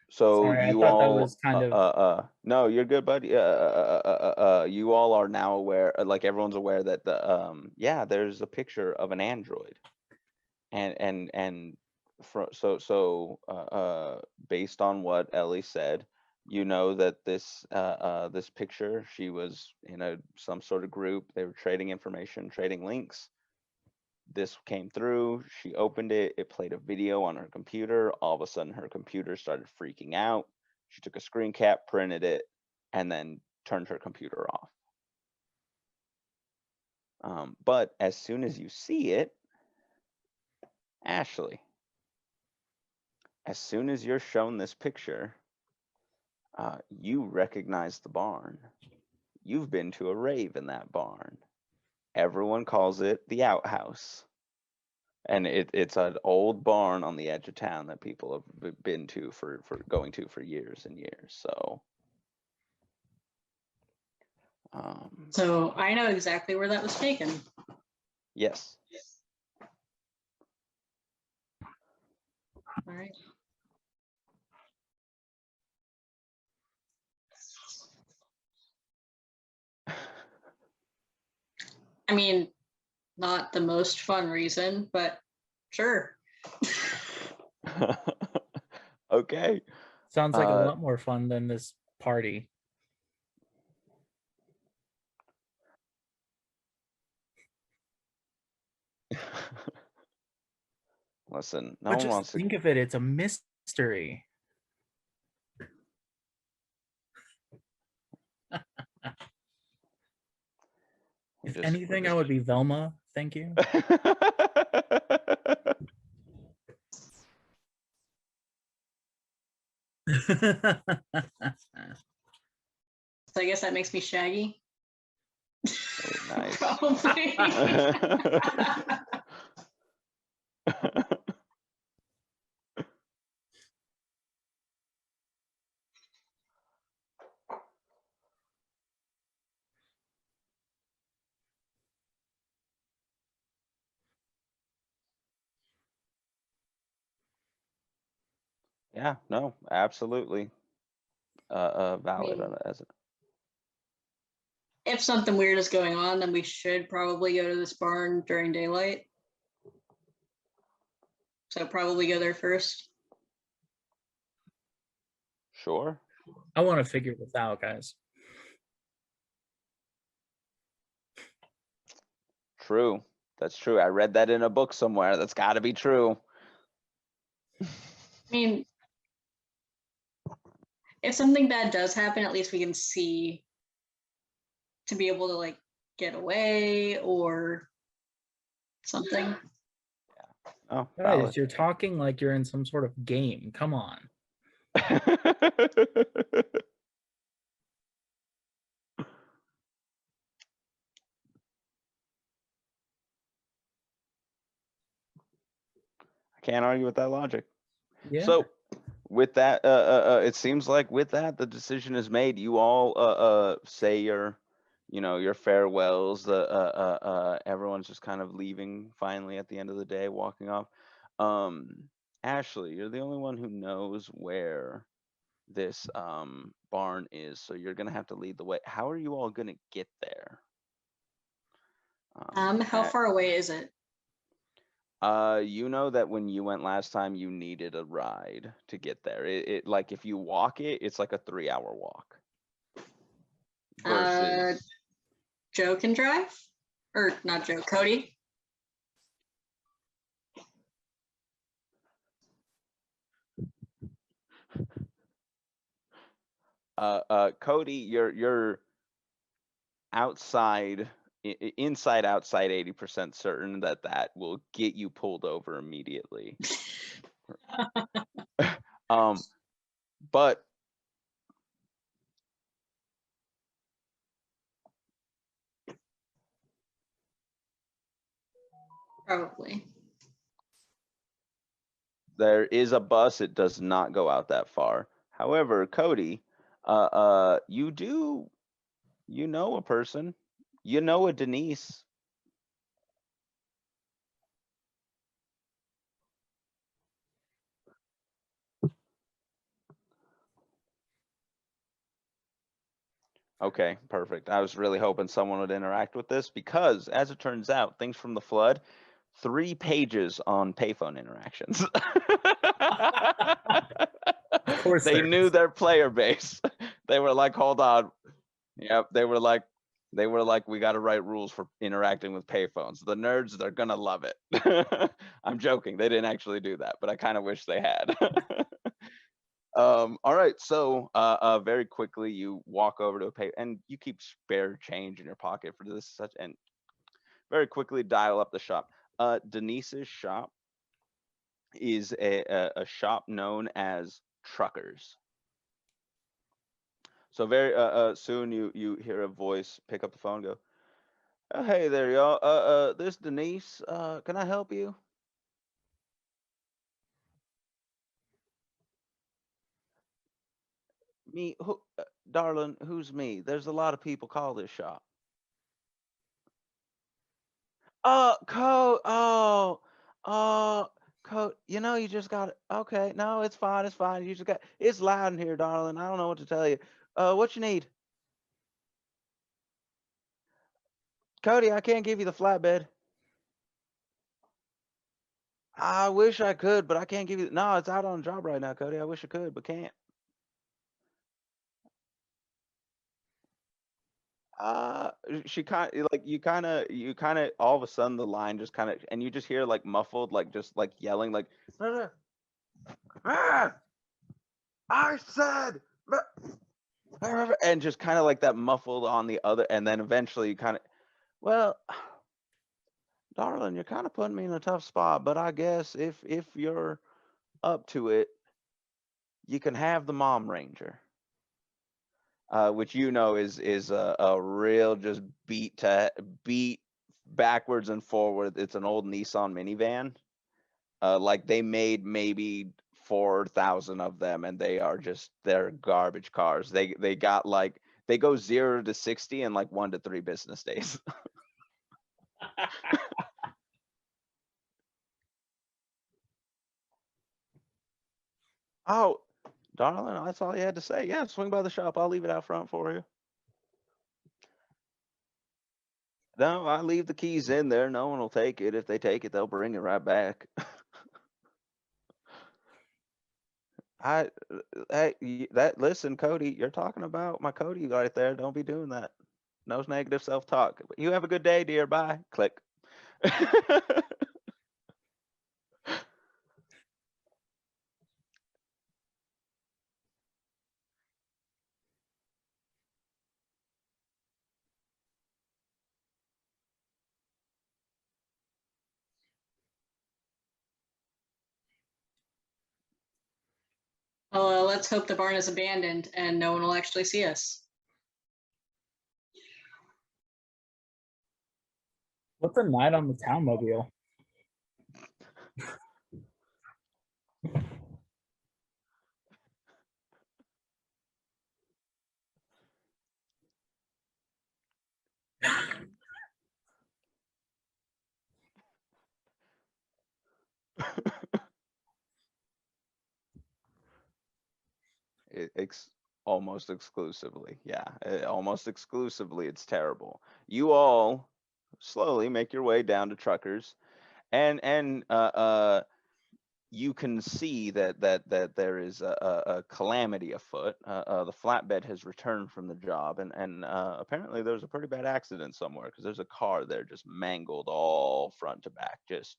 So Sorry, you I thought all, that was kind of no, you're good, buddy. You all are now aware, like everyone's aware that yeah, there's a picture of an android, and based on what Ellie said, you know that this this picture, she was in some sort of group. They were trading information, trading links. This came through, she opened it, it played a video on her computer. All of a sudden her computer started freaking out. She took a screen cap, printed it, and then turned her computer off. But as soon as you see it, Ashley, as soon as you're shown this picture, you recognize the barn. You've been to a rave in that barn. Everyone calls it the outhouse. And it's an old barn on the edge of town that people have been to for going to for years and years. So I know exactly where that was taken. Yes. All right. I mean, not the most fun reason, but sure. Okay. Sounds like a lot more fun than this party. Listen, no But one just wants to think of it, it's a mystery. If anything, I would be Velma. Thank you. So I guess that makes me Shaggy. Nice. Probably. Yeah, no, absolutely. Valid as it. If something weird is going on, then we should probably go to this barn during daylight. So probably go there first. Sure. I want to figure this out, guys. True. That's true. I read that in a book somewhere. That's got to be true. I mean, if something bad does happen, at least we can see to be able to like get away or something. Oh, Guys, valid. you're talking like you're in some sort of game. Come on. Can't argue with that logic. Yeah. So with that, it seems like with that, the decision is made. You all say your, your farewells. Everyone's just kind of leaving finally at the end of the day, walking off. Ashley, you're the only one who knows where this barn is, so you're gonna have to lead the way. How are you all gonna get there? How far away is it? You know that when you went last time, you needed a ride to get there. It like if you walk it, it's like a 3-hour walk. Versus Joe can drive, or not Joe, Cody. Cody, you're outside, inside, outside 80% certain that will get you pulled over immediately. But Probably. there is a bus. It does not go out that far. However, Cody, you know a person. You know a Denise. Okay, perfect. I was really hoping someone would interact with this because, as it turns out, things from the flood, 3 pages on payphone interactions. Of course They there knew is. their player base. They were like, hold on. Yep, they were like, we got to write rules for interacting with payphones. The nerds, they're gonna love it. I'm joking. They didn't actually do that, but I kind of wish they had. All right, so very quickly you walk over to a pay, and you keep spare change in your pocket for this such, and very quickly dial up the shop. Denise's shop is a shop known as Truckers. So very soon you hear a voice pick up the phone and go, oh, hey there, y'all. This Denise. Can I help you? Me, who, darling, who's me? There's a lot of people call this shop. Code. You just got it. Okay, no, it's fine. It's fine. You just got. It's loud in here, darling. I don't know what to tell you. What you need? Cody, I can't give you the flatbed. I wish I could, but I can't give you. No, it's out on a job right now, Cody. I wish I could, but can't. She kind like you kind of all of a sudden the line just kind of, and you just hear like muffled, like just like yelling, like, ah, I said, and just kind of like that muffled on the other, and then eventually you kind of, well, darling, you're kind of putting me in a tough spot, but I guess if you're up to it, you can have the Mom Ranger. Which is a real just beat backwards and forward. It's an old Nissan minivan. Like they made maybe 4,000 of them, and they're garbage cars. They got like they go 0 to 60 in like 1 to 3 business days. Oh, darling, that's all you had to say. Yeah, swing by the shop. I'll leave it out front for you. No, I leave the keys in there. No one will take it. If they take it, they'll bring it right back. Listen, Cody, you're talking about my Cody right there. Don't be doing that. No negative self-talk. You have a good day, dear. Bye. Click. Well, let's hope the barn is abandoned and no one will actually see us. What's a night on the townmobile? Almost exclusively, yeah, almost exclusively. It's terrible. You all slowly make your way down to Truckers, and you can see that there is a calamity afoot. The flatbed has returned from the job, and apparently there's a pretty bad accident somewhere, because there's a car there just mangled all front to back, just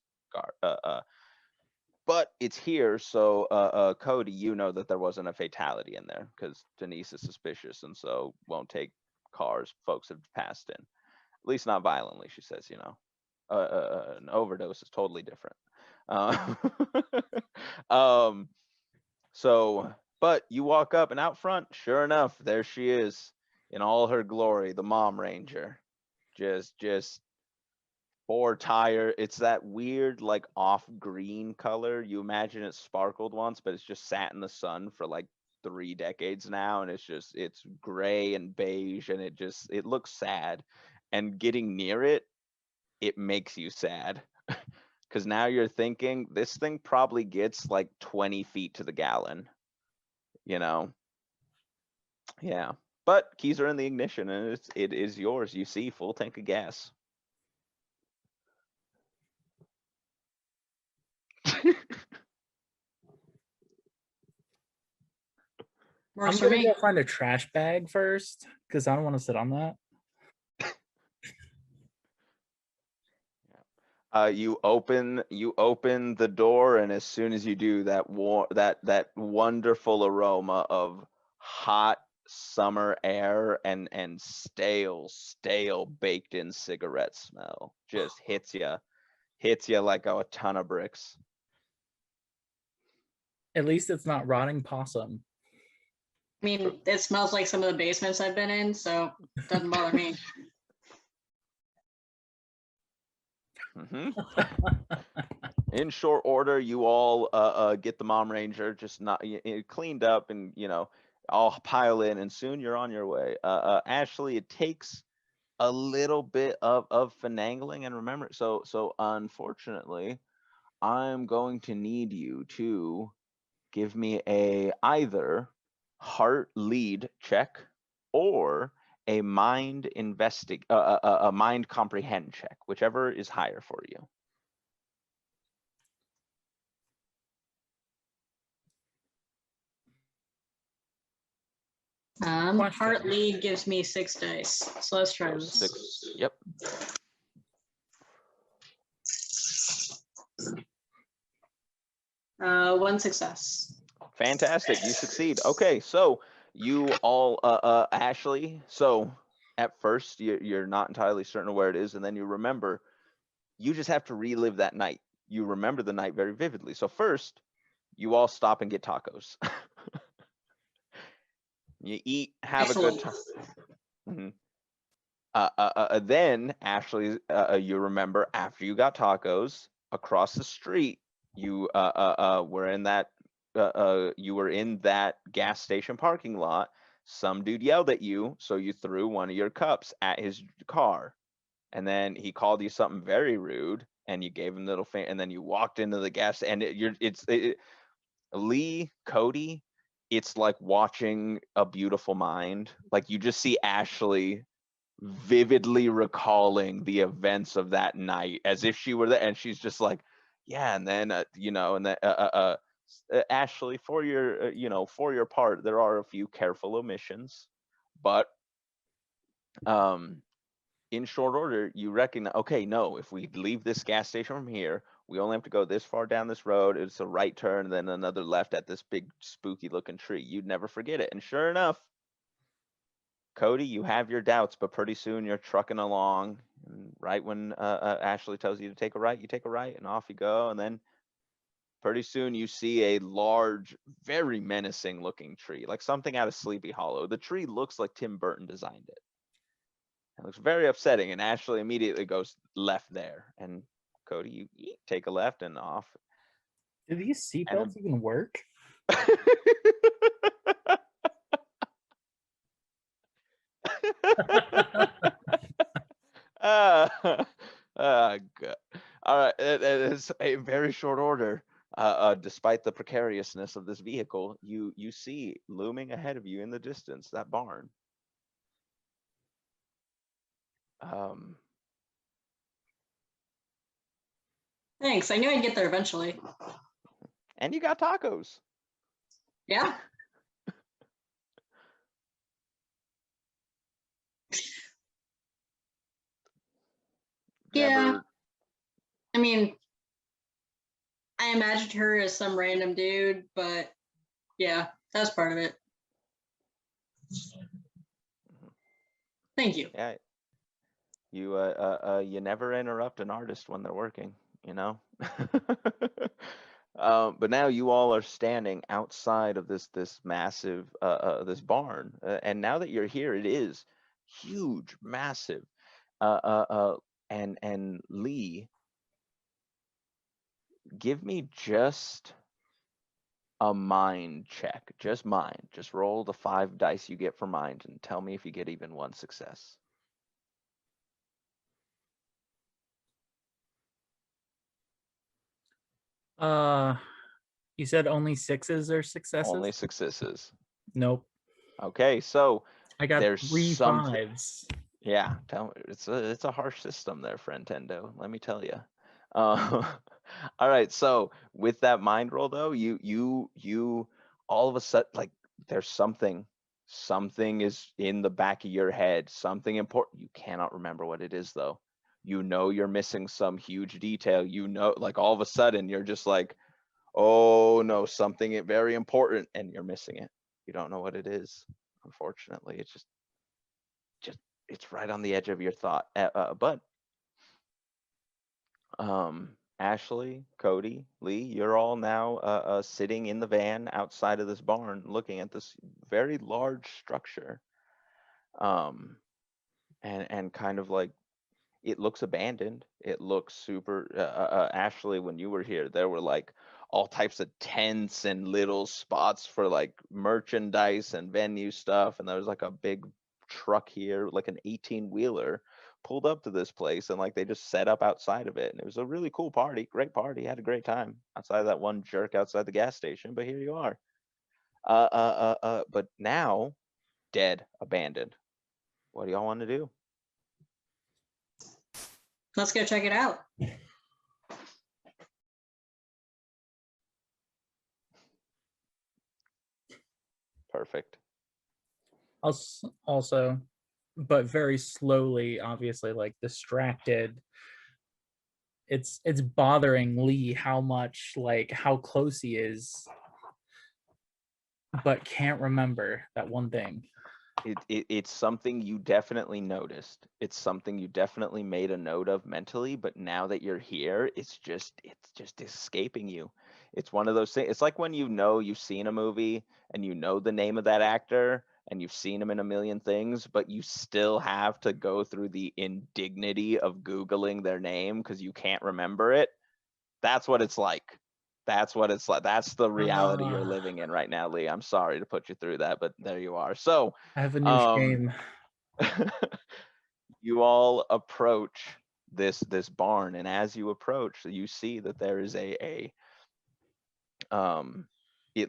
but it's here, so Cody, you know that there wasn't a fatality in there, because Denise is suspicious, and so won't take cars folks have passed in, at least not violently. She says, you know, an overdose is totally different. Um, so, but you walk up, and out front, sure enough, there she is in all her glory, the Mom Ranger, just 4-tire. It's that weird, like, off green color. You imagine it sparkled once, but it's just sat in the sun for like 3 decades now, and it's gray and beige, and it looks sad. And getting near it makes you sad. Because now you're thinking this thing probably gets like 20 feet to the gallon, you know? Yeah. But keys are in the ignition, and it is yours. You see, full tank of gas. I'm gonna go find a trash bag first, because I don't want to sit on that. You open the door, and as soon as you do, that wonderful aroma of hot summer air and stale baked in cigarette smell just hits you like a ton of bricks. At least it's not rotting possum. I mean, it smells like some of the basements I've been in, so it doesn't bother me. In short order, you all get the Mom Ranger just not cleaned up, and all pile in, and soon you're on your way. Ashley, it takes a little bit of finagling, and remember, so unfortunately, I'm going to need you to give me either heart lead check or a mind a mind comprehend check, whichever is higher for you. Heart lead gives me 6 dice, so let's try this. 6. Yep. One success. Fantastic, you succeed. Okay, so you all Ashley, so at first you're not entirely certain of where it is, and then you remember. You just have to relive that night. You remember the night very vividly. So first, you all stop and get tacos. You eat, have Excellent. a good time. Then Ashley, you remember, after you got tacos, across the street, you were in that gas station parking lot. Some dude yelled at you, so you threw one of your cups at his car, and then he called you something very rude, and you gave him the little and then you walked into the gas, and Lee, Cody, it's like watching A Beautiful Mind. Like, you just see Ashley vividly recalling the events of that night as if she were there, and she's just like, yeah. And then and then Ashley, for your part, there are a few careful omissions, but in short order, you recognize, okay, no, if we leave this gas station from here, we only have to go this far down this road. It's a right turn, then another left at this big spooky looking tree. You'd never forget it. And sure enough, Cody, you have your doubts, but pretty soon you're trucking along. And right when Ashley tells you to take a right, you take a right, and off you go. And then Pretty soon you see a large, very menacing looking tree, like something out of Sleepy Hollow. The tree looks like Tim Burton designed it. It looks very upsetting, and Ashley immediately goes left there. And Cody, you take a left and off. Do these seatbelts even work? Good. All right, it is a very short order. Despite the precariousness of this vehicle, you see looming ahead of you in the distance that barn. Thanks. I knew I'd get there eventually. And you got tacos. Yeah. Yeah. I mean, I imagined her as some random dude, but yeah, that's part of it. Thank you. Yeah. You never interrupt an artist when they're working, you know? But now you all are standing outside of this massive this barn, and now that you're here, it is huge, massive. And Lee, give me just a mind check, just mind. Just roll the 5 dice you get for mind, and tell me if you get even 1 success. You said only 6s or successes? Only successes. Nope. Okay, so I got there's 3 5s. Yeah, it's a harsh system there, Friendtendo. Let me tell you. All right, so with that mind roll though, you all of a sudden, like, there's something is in the back of your head, something important. You cannot remember what it is though. You know you're missing some huge detail. You know, like all of a sudden you're just like, oh no, something very important, and you're missing it. You don't know what it is. Unfortunately, it's just it's right on the edge of your thought. But Ashley, Cody, Lee, you're all now sitting in the van outside of this barn, looking at this very large structure, and kind of like, it looks abandoned. It looks super. Ashley, when you were here, there were like all types of tents and little spots for like merchandise and venue stuff, and there was like a big truck here, like an 18-wheeler, pulled up to this place, and like they just set up outside of it, and it was a really cool party, great party. Had a great time outside of that one jerk outside the gas station, but here you are. But now, dead, abandoned. What do y'all want to do? Let's go check it out. Perfect. Also, but very slowly, obviously, like distracted. It's bothering Lee how much, like how close he is, but can't remember that one thing. It's something you definitely noticed. It's something you definitely made a note of mentally, but now that you're here, it's just escaping you. It's one of those things. It's like when you've seen a movie and you know the name of that actor and you've seen him in a million things, but you still have to go through the indignity of Googling their name because you can't remember it. That's what it's like. That's what it's like. That's the reality you're living in right now, Lee. I'm sorry to put you through that, but there you are. So I have a new shame. You all approach this barn, and as you approach, you see that there is it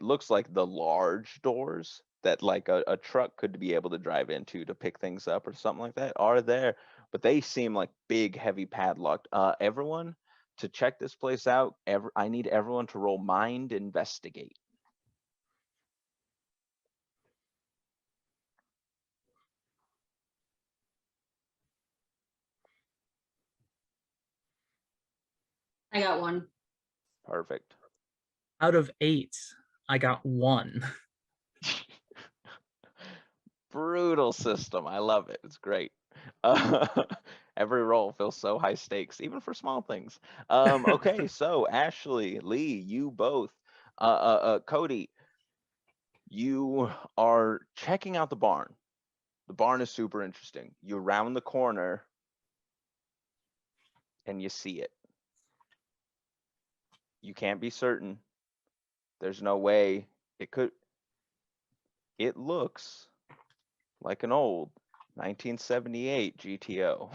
looks like the large doors that like a truck could be able to drive into to pick things up or something like that are there, but they seem like big, heavy padlocked. Everyone, to check this place out, I need everyone to roll mind investigate. I got 1. Perfect. Out of 8, I got 1. Brutal system. I love it. It's great. Every roll feels so high stakes, even for small things. Okay, so Ashley, Lee, you both, Cody, you are checking out the barn. The barn is super interesting. You round the corner and you see it. You can't be certain. There's no way it could. It looks like an old 1978 GTO.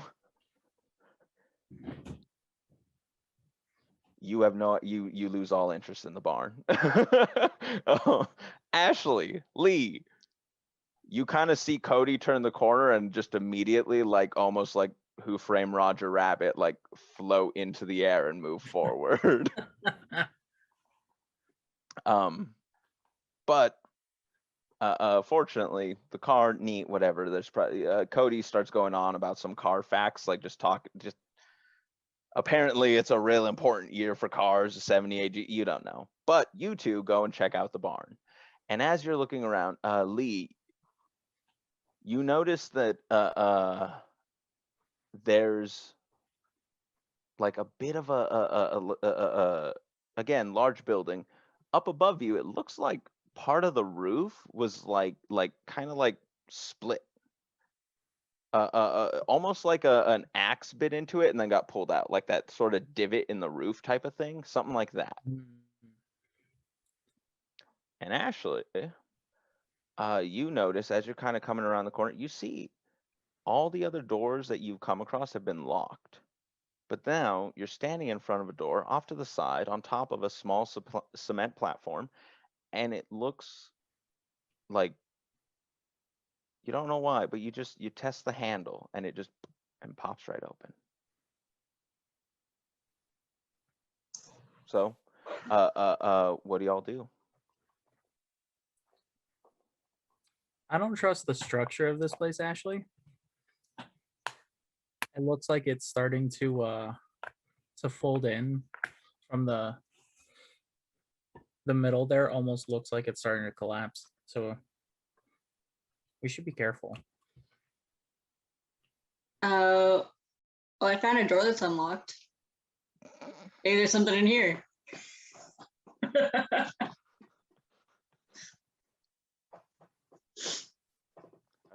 You have no, you lose all interest in the barn. Ashley, Lee, you kind of see Cody turn the corner and just immediately, like almost like Who Framed Roger Rabbit, like float into the air and move forward. But fortunately, the car, neat, whatever. There's probably Cody starts going on about some car facts, like just apparently it's a real important year for cars, 78. You don't know, but you two go and check out the barn. And as you're looking around, Lee, you notice that there's like a bit of a again, large building up above you. It looks like part of the roof was like kind of like split, almost like an axe bit into it and then got pulled out, like that sort of divot in the roof type of thing, something like that. And Ashley, you notice as you're kind of coming around the corner, you see all the other doors that you've come across have been locked. But now you're standing in front of a door off to the side on top of a small cement platform, and it looks like, you don't know why, but you test the handle and it just pops right open. So, what do y'all do? I don't trust the structure of this place, Ashley. It looks like it's starting to fold in from the middle there. Almost looks like it's starting to collapse. So we should be careful. Well, I found a drawer that's unlocked. Maybe there's something in here.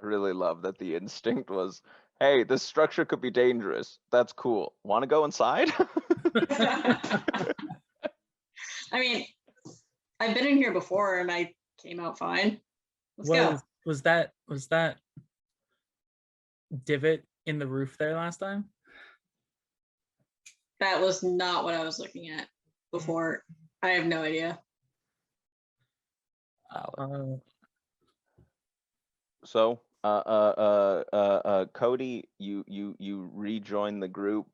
I really love that the instinct was, hey, this structure could be dangerous. That's cool. Want to go inside? I mean, I've been in here before and I came out fine. Let's go. Was that divot in the roof there last time? That was not what I was looking at before. I have no idea. So, Cody, you rejoin the group,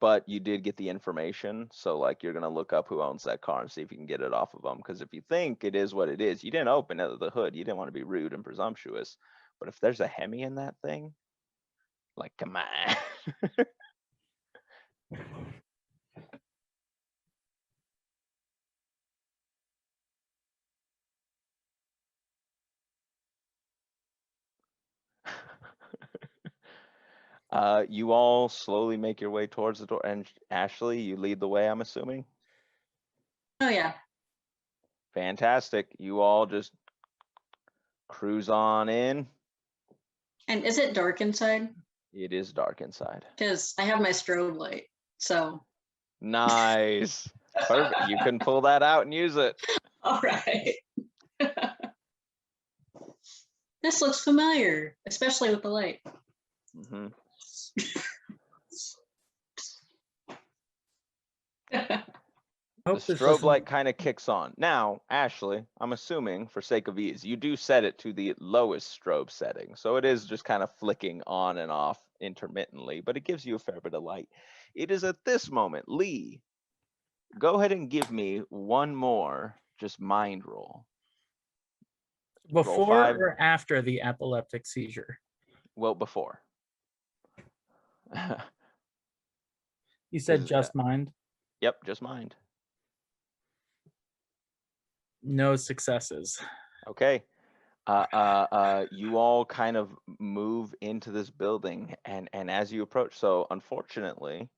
but you did get the information. So, like, you're gonna look up who owns that car and see if you can get it off of them. Because if you think it is what it is, you didn't open the hood. You didn't want to be rude and presumptuous. But if there's a Hemi in that thing, like, come on. You all slowly make your way towards the door, and Ashley, you lead the way, I'm assuming. Oh yeah. Fantastic. You all just cruise on in. And is it dark inside? It is dark inside. Because I have my strobe light, so. Nice. Perfect. You can pull that out and use it. All right. This looks familiar, especially with the light. Mm-hmm. The strobe light kind of kicks on. Now, Ashley, I'm assuming for sake of ease, you do set it to the lowest strobe setting. So it is just kind of flicking on and off intermittently, but it gives you a fair bit of light. It is at this moment, Lee, go ahead and give me one more just mind roll. Before or after the epileptic seizure? Well, before. You said just mind? Yep, just mind. No successes. Okay. You all kind of move into this building, and as you approach, so unfortunately,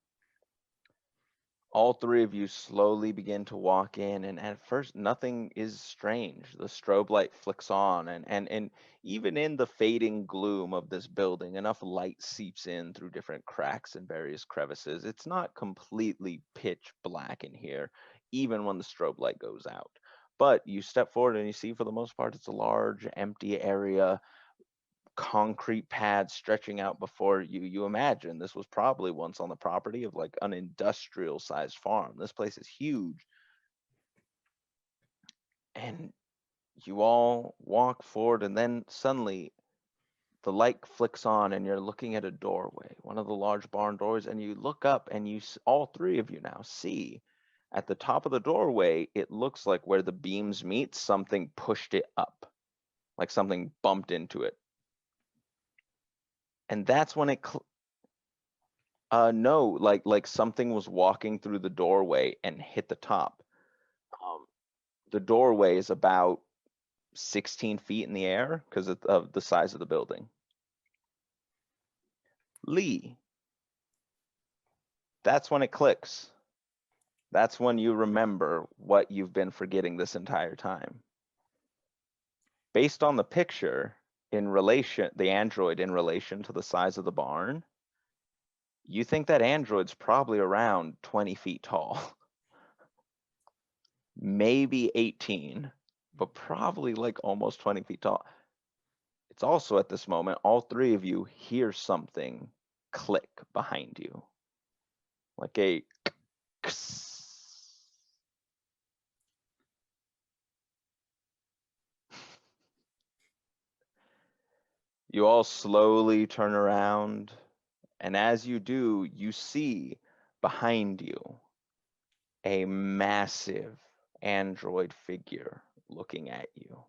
all three of you slowly begin to walk in, and at first nothing is strange. The strobe light flicks on, and even in the fading gloom of this building, enough light seeps in through different cracks and various crevices. It's not completely pitch black in here, even when the strobe light goes out. But you step forward and you see, for the most part, it's a large empty area, concrete pads stretching out before you. You imagine this was probably once on the property of like an industrial sized farm. This place is huge. And you all walk forward, and then suddenly the light flicks on, and you're looking at a doorway, one of the large barn doors, and you look up, and all three of you now see at the top of the doorway, it looks like where the beams meet, something pushed it up, like something bumped into it. And that's when it no, like something was walking through the doorway and hit the top. The doorway is about 16 feet in the air because of the size of the building. Lee, that's when it clicks. That's when you remember what you've been forgetting this entire time. Based on the picture, the android in relation to the size of the barn, you think that android's probably around 20 feet tall. Maybe 18, but probably like almost 20 feet tall. It's also at this moment, all three of you hear something click behind you. Like a You all slowly turn around, and as you do, you see behind you a massive android figure looking at you.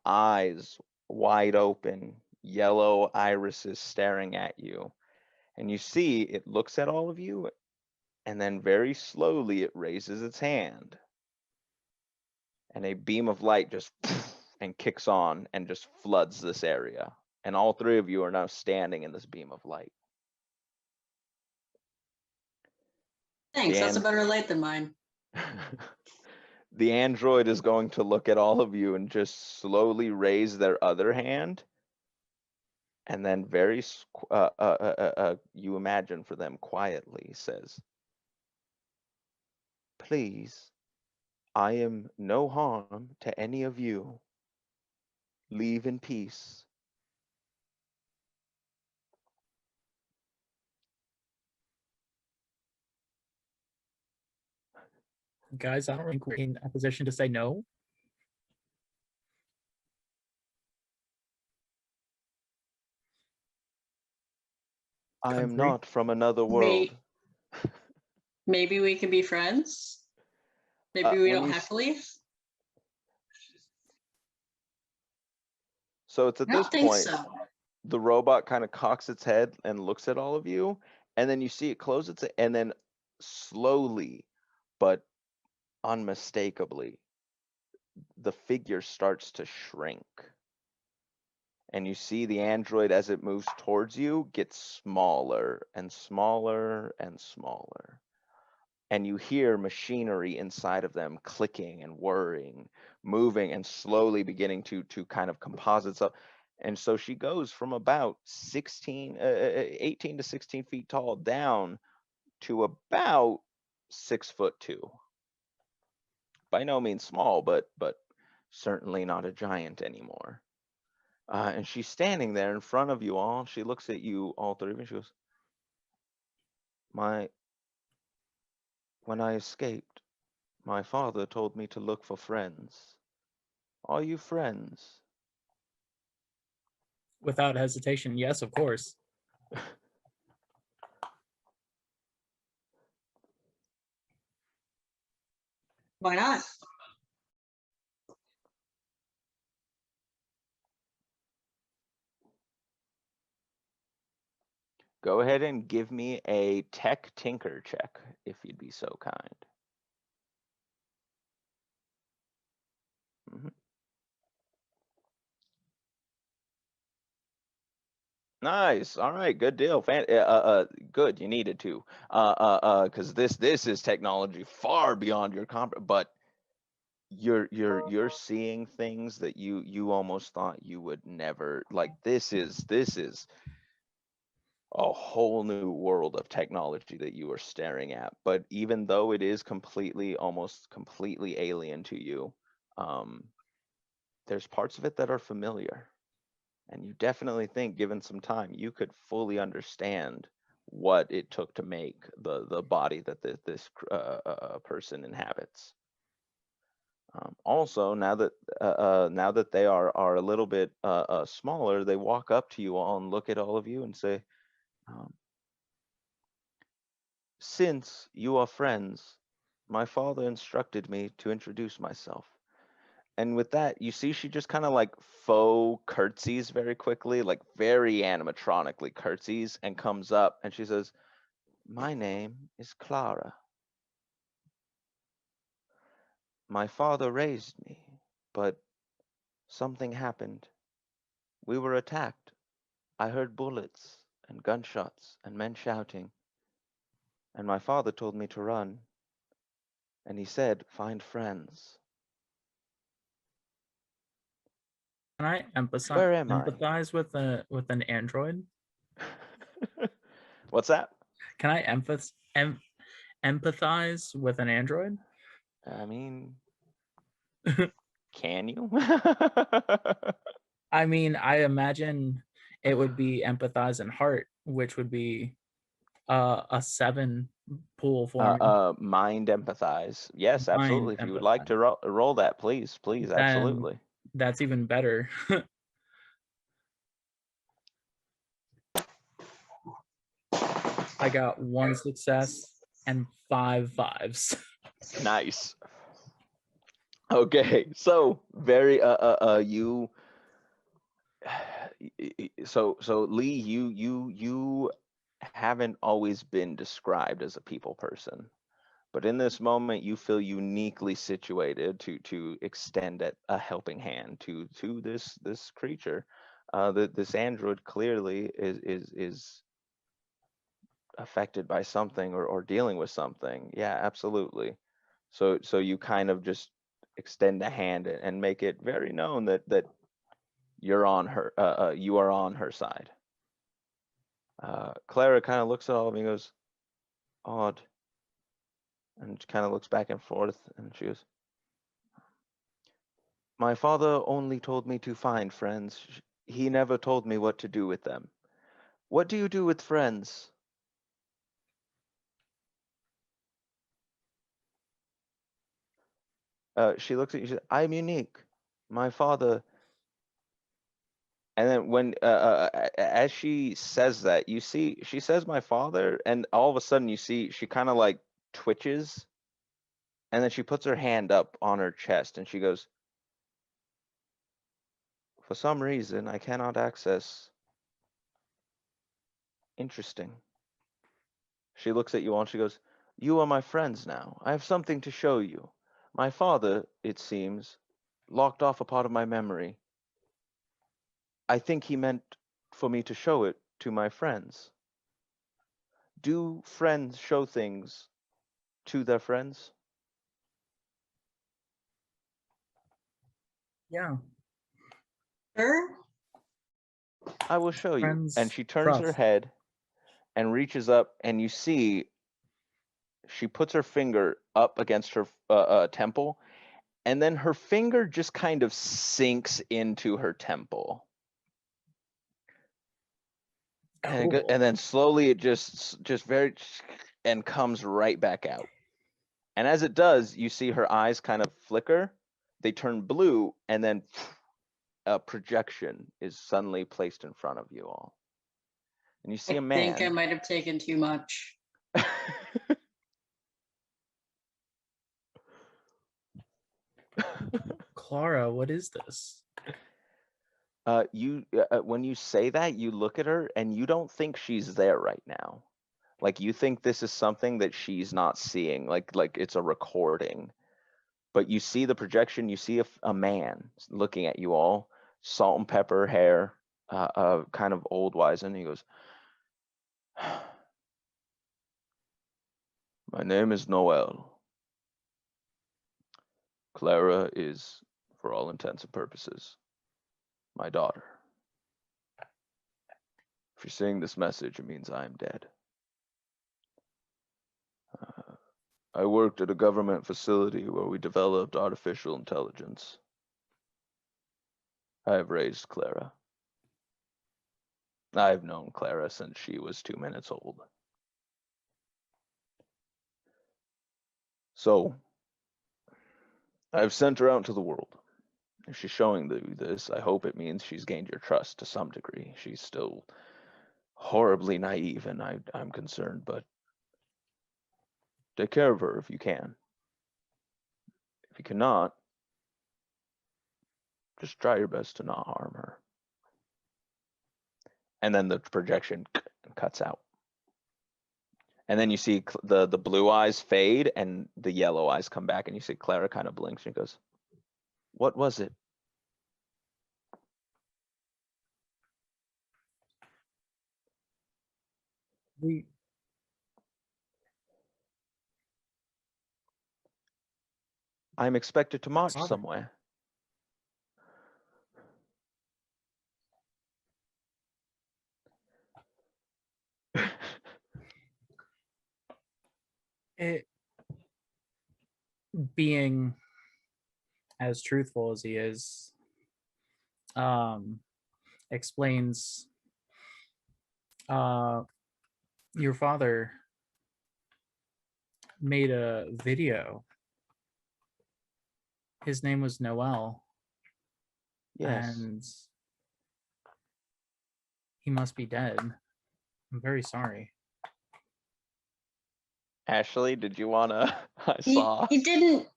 Eyes wide open, yellow irises staring at you. And you see it looks at all of you, and then very slowly it raises its hand. And a beam of light just and kicks on and just floods this area. And all three of you are now standing in this beam of light. Thanks, that's a better light than mine. The android is going to look at all of you and just slowly raise their other hand. And then you imagine for them quietly says, "Please, I am no harm to any of you. Leave in peace." Guys, I don't think we're in a position to say no. I am not from another world. Maybe we can be friends. Maybe we don't have to leave. So it's at this point, the robot kind of cocks its head and looks at all of you, and then you see it close its, and then slowly, but unmistakably, the figure starts to shrink. And you see the android, as it moves towards you, gets smaller and smaller and smaller. And you hear machinery inside of them clicking and whirring, moving and slowly beginning to kind of composites up. And so she goes from about 18 to 16 feet tall down to about 6'2". By no means small, but certainly not a giant anymore. And she's standing there in front of you all. She looks at you, all three of you, and she goes, when I escaped, my father told me to look for friends. Are you friends? Without hesitation, yes, of course. Why not? Go ahead and give me a tech tinker check, if you'd be so kind. Nice. All right. Good deal. Good. You needed to. Because this is technology far beyond your but you're seeing things that you almost thought you would never, like, this is a whole new world of technology that you are staring at. But even though it is almost completely alien to you, there's parts of it that are familiar. And you definitely think, given some time, you could fully understand what it took to make the body that this person inhabits. Also, now that they are a little bit smaller, they walk up to you all and look at all of you and say, "Since you are friends, my father instructed me to introduce myself." And with that, you see she just kind of like faux curtsies very quickly, like very animatronically curtsies, and comes up and she says, "My name is Clara. My father raised me, but something happened. We were attacked. I heard bullets and gunshots and men shouting. And my father told me to run. And he said, find friends." Can I Where am I? empathize with an android? What's that? Can I empathize with an android? I mean, can you? I mean, I imagine it would be empathize and heart, which would be a 7 pool for me. Mind empathize. Yes, absolutely. Mind If you would like to roll that, please, Then absolutely. that's even better. I got 1 success and 5 fives. Nice. Okay, so very you so Lee, you haven't always been described as a people person, but in this moment you feel uniquely situated to extend a helping hand to this creature. This android clearly is affected by something or dealing with something. Yeah, absolutely. So you kind of just extend a hand and make it very known that you're on her you are on her side. Clara kind of looks at all of you and goes, odd, and kind of looks back and forth, and she goes, my father only told me to find friends. He never told me what to do with them. What do you do with friends? She looks at you. She says, I'm unique. My father. And then when as she says that, you see she says my father, and all of a sudden you see she kind of like twitches, and then she puts her hand up on her chest and she goes, for some reason I cannot access. Interesting. She looks at you all and she goes, you are my friends now. I have something to show you. My father, it seems, locked off a part of my memory. I think he meant for me to show it to my friends. Do friends show things to their friends? Yeah. Sure. I will show you. Friends And she turns her head and reaches up, and you see she puts her finger up against her temple, and then her finger just kind of sinks into her temple. Cool. And then slowly it just very and comes right back out. And as it does, you see her eyes kind of flicker. They turn blue, and then a projection is suddenly placed in front of you all. And you see a man. I think I might have taken too much. Clara, what is this? When you say that, you look at her and you don't think she's there right now. Like, you think this is something that she's not seeing, like it's a recording. But you see the projection, you see a man looking at you all, salt and pepper hair, kind of old wise, and he goes, "My name is Noel. Clara is, for all intents and purposes, my daughter. If you're seeing this message, it means I am dead. I worked at a government facility where we developed artificial intelligence. I have raised Clara. I've known Clara since she was 2 minutes old. So, I've sent her out into the world. If she's showing you this, I hope it means she's gained your trust to some degree. She's still horribly naive, and I'm concerned, but take care of her if you can. If you cannot, just try your best to not harm her." And then the projection cuts out. And then you see the blue eyes fade and the yellow eyes come back, and you see Clara kind of blinks and goes, "What was it?" "I'm expected to march somewhere." It being as truthful as he is, explains your father made a video. His name was Noel. Yes. And he must be dead. I'm very sorry. Ashley, did you wanna? I You saw. didn't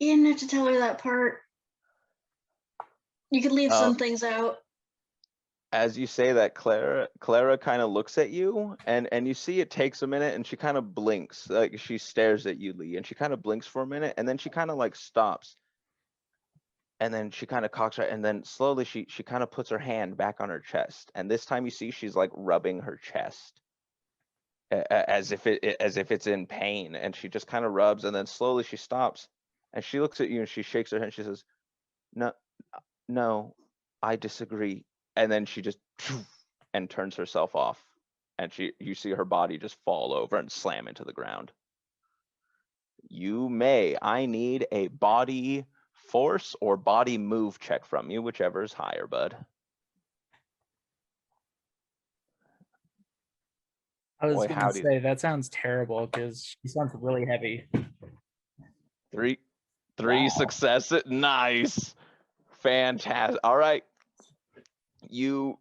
have to tell her that part. You could leave some things out. As you say that, Clara kind of looks at you, and you see it takes a minute, and she kind of blinks, like she stares at you, Lee, and she kind of blinks for a minute, and then she kind of like stops, and then she kind of cocks her, and then slowly she kind of puts her hand back on her chest, and this time you see she's like rubbing her chest, as if it's in pain, and she just kind of rubs, and then slowly she stops, and she looks at you, and she shakes her head, and she says, No, I disagree. And then she just and turns herself off, and you see her body just fall over and slam into the ground. I need a body force or body move check from you, whichever is higher, bud. I was going to say, that sounds terrible because she sounds really heavy. Three wow. Successes. Nice. Fantastic. All right. You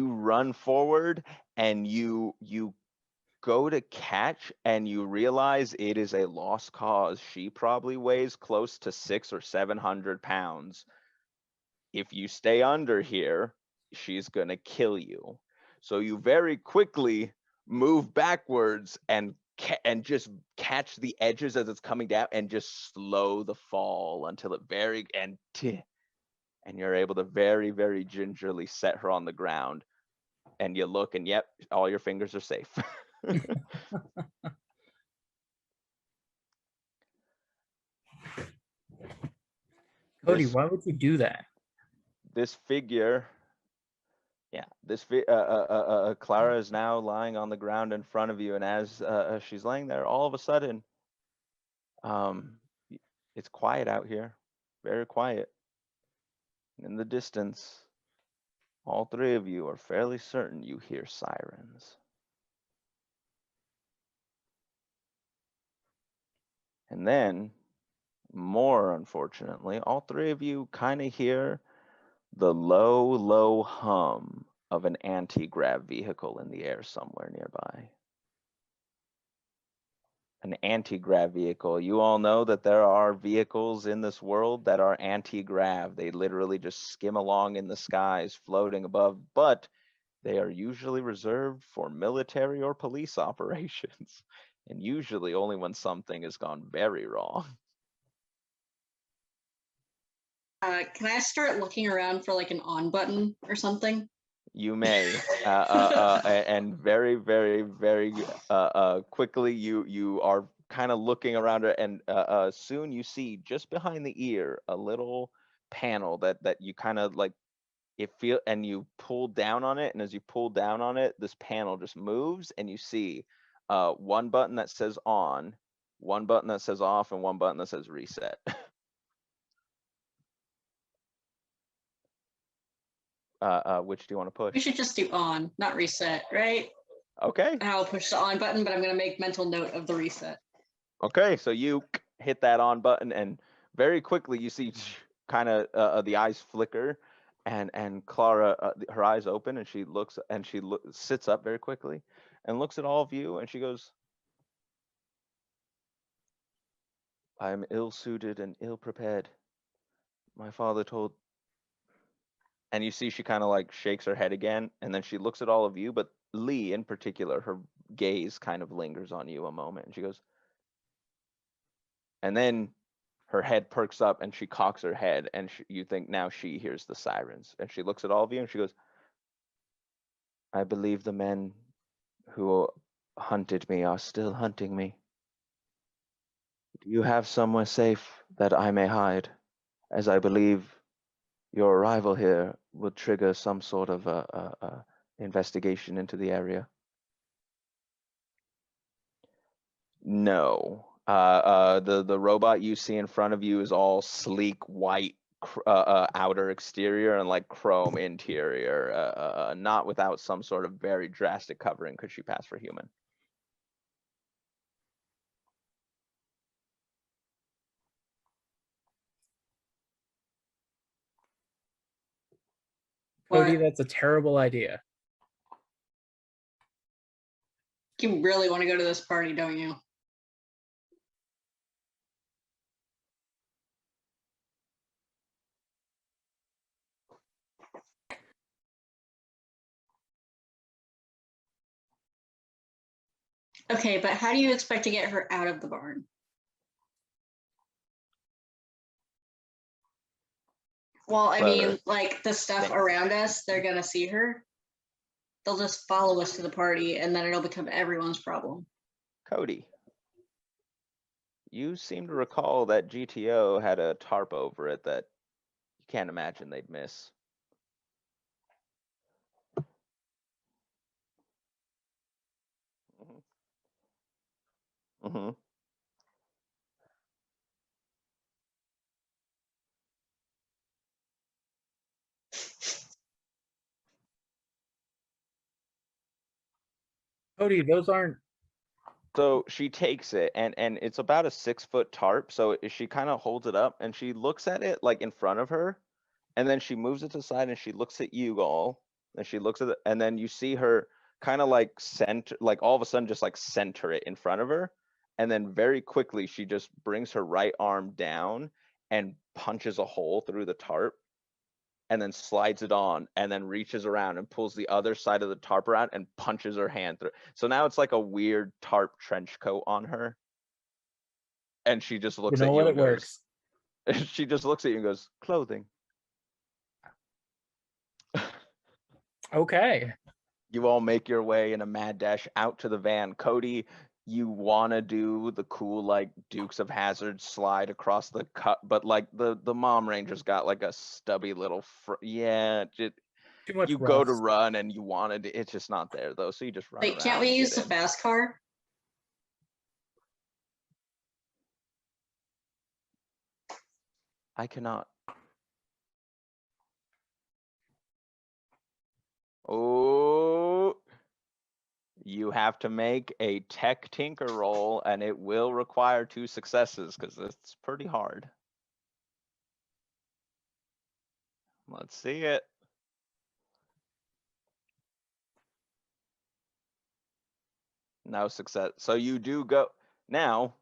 run forward, and you go to catch, and you realize it is a lost cause. She probably weighs close to 600 or 700 pounds. If you stay under here, she's gonna kill you. So you very quickly move backwards and just catch the edges as it's coming down, and just slow the fall until it and you're able to very, very gingerly set her on the ground. And you look, and yep, all your fingers are safe. Cody, why would you do that? This figure, Clara is now lying on the ground in front of you, and as she's laying there, all of a sudden, it's quiet out here, very quiet. In the distance, all three of you are fairly certain you hear sirens. And then, more unfortunately, all three of you kind of hear the low, low hum of an anti-grav vehicle in the air somewhere nearby. An anti-grav vehicle. You all know that there are vehicles in this world that are anti-grav. They literally just skim along in the skies, floating above, but they are usually reserved for military or police operations, and usually only when something has gone very wrong. Can I start looking around for like an on button or something? You may, and very, very, very quickly you are kind of looking around it, and soon you see just behind the ear a little panel that you kind of like and you pull down on it, and as you pull down on it, this panel just moves, and you see one button that says on, one button that says off, and one button that says reset. Which do you want to push? We should just do on, not reset, right? Okay. And I'll push the on button, but I'm going to make mental note of the reset. Okay, so you hit that on button, and very quickly you see kind of the eyes flicker, and Clara, her eyes open, and she looks, and she sits up very quickly and looks at all of you, and she goes, "I am ill-suited and ill-prepared. My father told," and you see she kind of like shakes her head again, and then she looks at all of you, but Lee in particular, her gaze kind of lingers on you a moment, and she goes, and then her head perks up, and she cocks her head, and you think now she hears the sirens, and she looks at all of you, and she goes, "I believe the men who hunted me are still hunting me. Do you have somewhere safe that I may hide, as I believe your arrival here would trigger some sort of investigation into the area?" No. The robot you see in front of you is all sleek white outer exterior and like chrome interior, not without some sort of very drastic covering. Could she pass for human? Cody, that's a terrible idea. You really want to go to this party, don't you? Okay, but how do you expect to get her out of the barn? Well, I mean, like the stuff around us, they're going to see her. They'll just follow us to the party, and then it'll become everyone's problem. Cody, you seem to recall that GTO had a tarp over it that you can't imagine they'd miss. Mm-hmm. Cody, those aren't. So she takes it, and it's about a 6-foot tarp. So she kind of holds it up, and she looks at it like in front of her, and then she moves it to the side, and she looks at you all, and she looks at it, and then you see her kind of like center, like all of a sudden just like center it in front of her, and then very quickly she just brings her right arm down and punches a hole through the tarp, and then slides it on, and then reaches around and pulls the other side of the tarp around and punches her hand through. So now it's like a weird tarp trench coat on her. And she just looks at you and goes, she just looks at you and goes, "Clothing." Okay. You all make your way in a mad dash out to the van. Cody, you want to do the cool like Dukes of Hazzard slide across the cut, but like the mom ranger's got like a stubby little yeah, Too much you rust. go to run and you wanted it's just not there though, so you just run. Wait, can't we use the fast car? I cannot. Oh, you have to make a tech tinker roll, and it will require 2 successes because it's pretty hard. Let's see it. No success. So you do go now.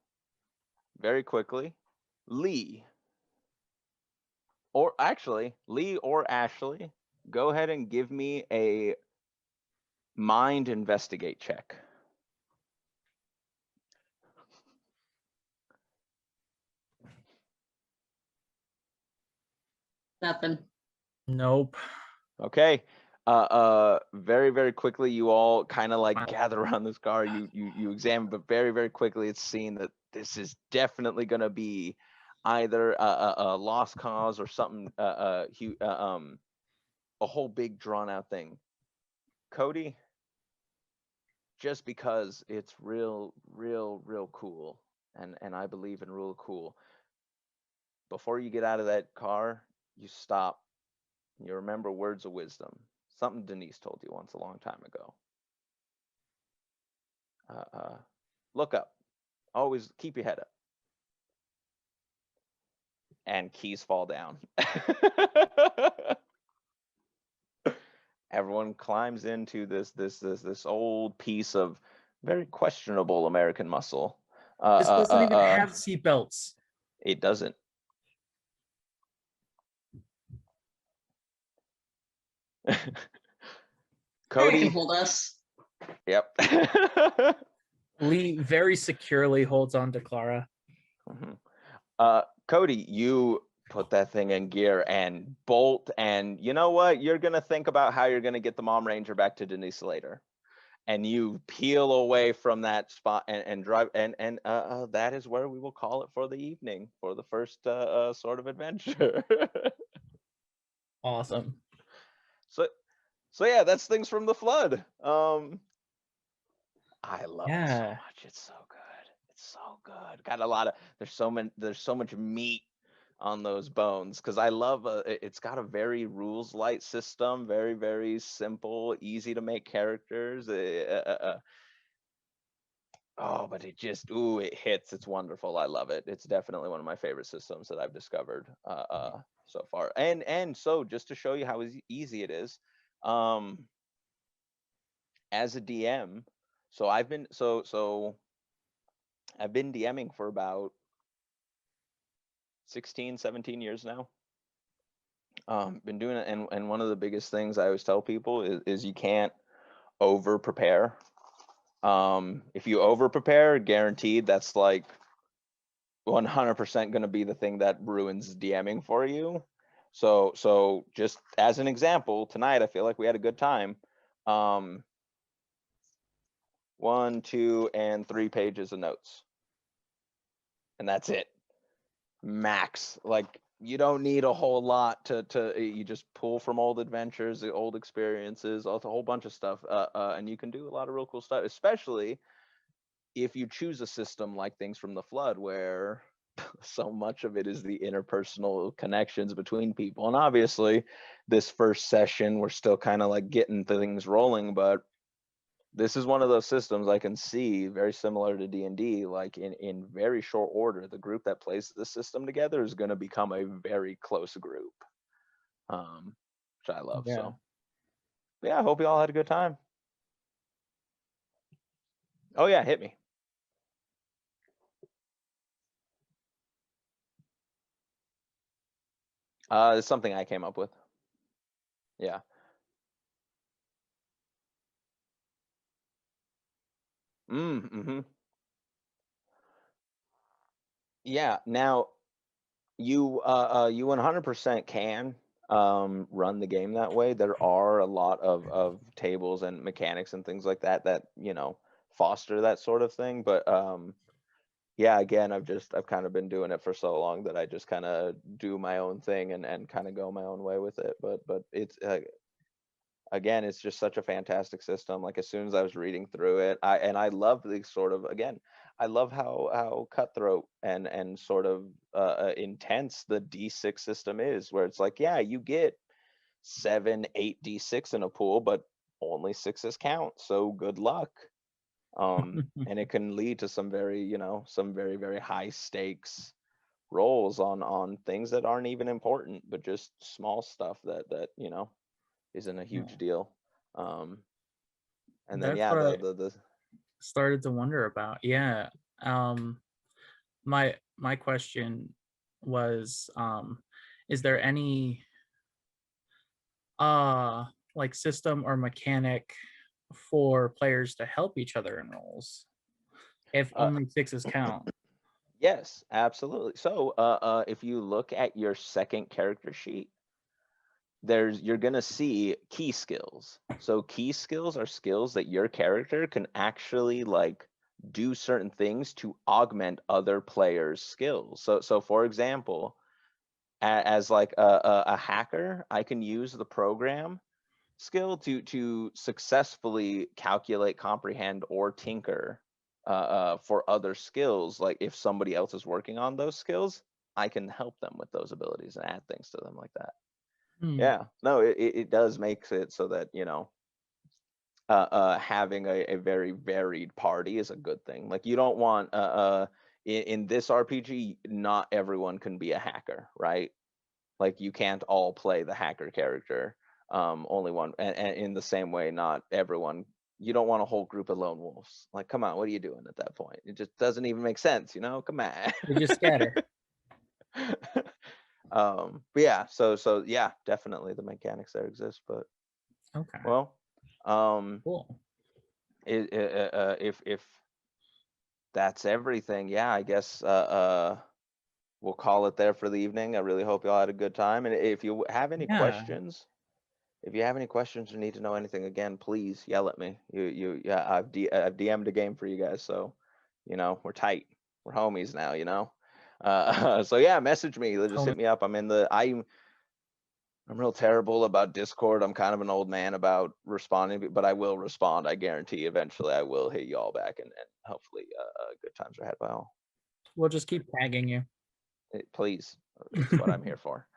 Very quickly, Lee, or actually Lee or Ashley, go ahead and give me a mind investigate check. Nothing. Nope. Okay. Very, very quickly, you all kind of like gather around this car. You examine, but very, very quickly, it's seen that this is definitely going to be either a lost cause or something, a whole big drawn out thing. Cody, just because it's real cool, and I believe in real cool. Before you get out of that car, you stop. And you remember words of wisdom. Something Denise told you once a long time ago. Look up. Always keep your head up. And keys fall down. Everyone climbs into this old piece of very questionable American muscle. This doesn't even have seatbelts. It doesn't. Cody can hold us. Yep. Lee very securely holds on to Clara. Mm-hmm. Cody, you put that thing in gear and bolt, and you know what? You're gonna think about how you're gonna get the Mom Ranger back to Denise later. And you peel away from that spot and drive, and that is where we will call it for the evening, for the first sort of adventure. Awesome. So yeah, that's things from the flood. I love it so much. It's so good. It's so good. Got a lot of there's so much meat on those bones, because I love it's got a very rules light system, very, very simple, easy to make characters. But it just it hits. It's wonderful. I love it. It's definitely one of my favorite systems that I've discovered so far. And so just to show you how easy it is, as a DM, so I've been DMing for about 16, 17 years now. Been doing it, and one of the biggest things I always tell people is you can't over prepare. If you over prepare, guaranteed that's like 100% going to be the thing that ruins DMing for you. So just as an example, tonight I feel like we had a good time. 1, 2, and 3 pages of notes, and that's it, max. Like, you don't need a whole lot to you just pull from old adventures, the old experiences, a whole bunch of stuff, and you can do a lot of real cool stuff, especially if you choose a system like Things from the Flood, where so much of it is the interpersonal connections between people. And obviously this first session we're still kind of like getting things rolling, but this is one of those systems I can see very similar to D&D, like in very short order, the group that plays this system together is going to become a very close group, which I love. So yeah, I hope you all had a good time. Oh yeah, hit me. It's something I came up with. Yeah. Mm-hmm. Yeah. Now, you 100% can run the game that way. There are a lot of tables and mechanics and things like that foster that sort of thing. But yeah, again, I've kind of been doing it for so long that I just kind of do my own thing and kind of go my own way with it. But it's again, it's just such a fantastic system. Like, as soon as I was reading through it, I love the sort of, again, I love how cutthroat and sort of intense the D6 system is, where it's like, yeah, you get 7, 8 D6 in a pool, but only 6s count. So good luck. And it can lead to some very, some very, very high stakes rolls on things that aren't even important, but just small stuff that isn't a huge deal. And then That's what the started to wonder about. Yeah. My question was, is there any like system or mechanic for players to help each other in roles if only 6s count? Yes, absolutely. So if you look at your second character sheet, you're gonna see key skills. So key skills are skills that your character can actually like do certain things to augment other players' skills. So for example, as like a hacker, I can use the program skill to successfully calculate, comprehend, or tinker for other skills. Like if somebody else is working on those skills, I can help them with those abilities and add things to them like that. Yeah, no, it does makes it so that, you know, having a very varied party is a good thing. Like you don't want in this RPG, not everyone can be a hacker, right? Like you can't all play the hacker character. Only one, and in the same way, not everyone. You don't want a whole group of lone wolves. Like, come on, what are you doing at that point? It just doesn't even make sense, you know? Come on. They just scatter. But yeah, so yeah, definitely the mechanics there exist. But Okay. well, Cool. If that's everything, yeah, I guess we'll call it there for the evening. I really hope y'all had a good time. And if you have any questions, if you have any questions or need to know anything, again, please yell at me. Yeah, I've DM'd a game for you guys, so you know we're tight. We're homies now, you know. So yeah, message me. Just hit me up. I'm real terrible about Discord. I'm kind of an old man about responding, but I will respond. I guarantee eventually I will hit you all back, and hopefully good times are had by all. We'll just keep tagging you. Please, it's what I'm here for.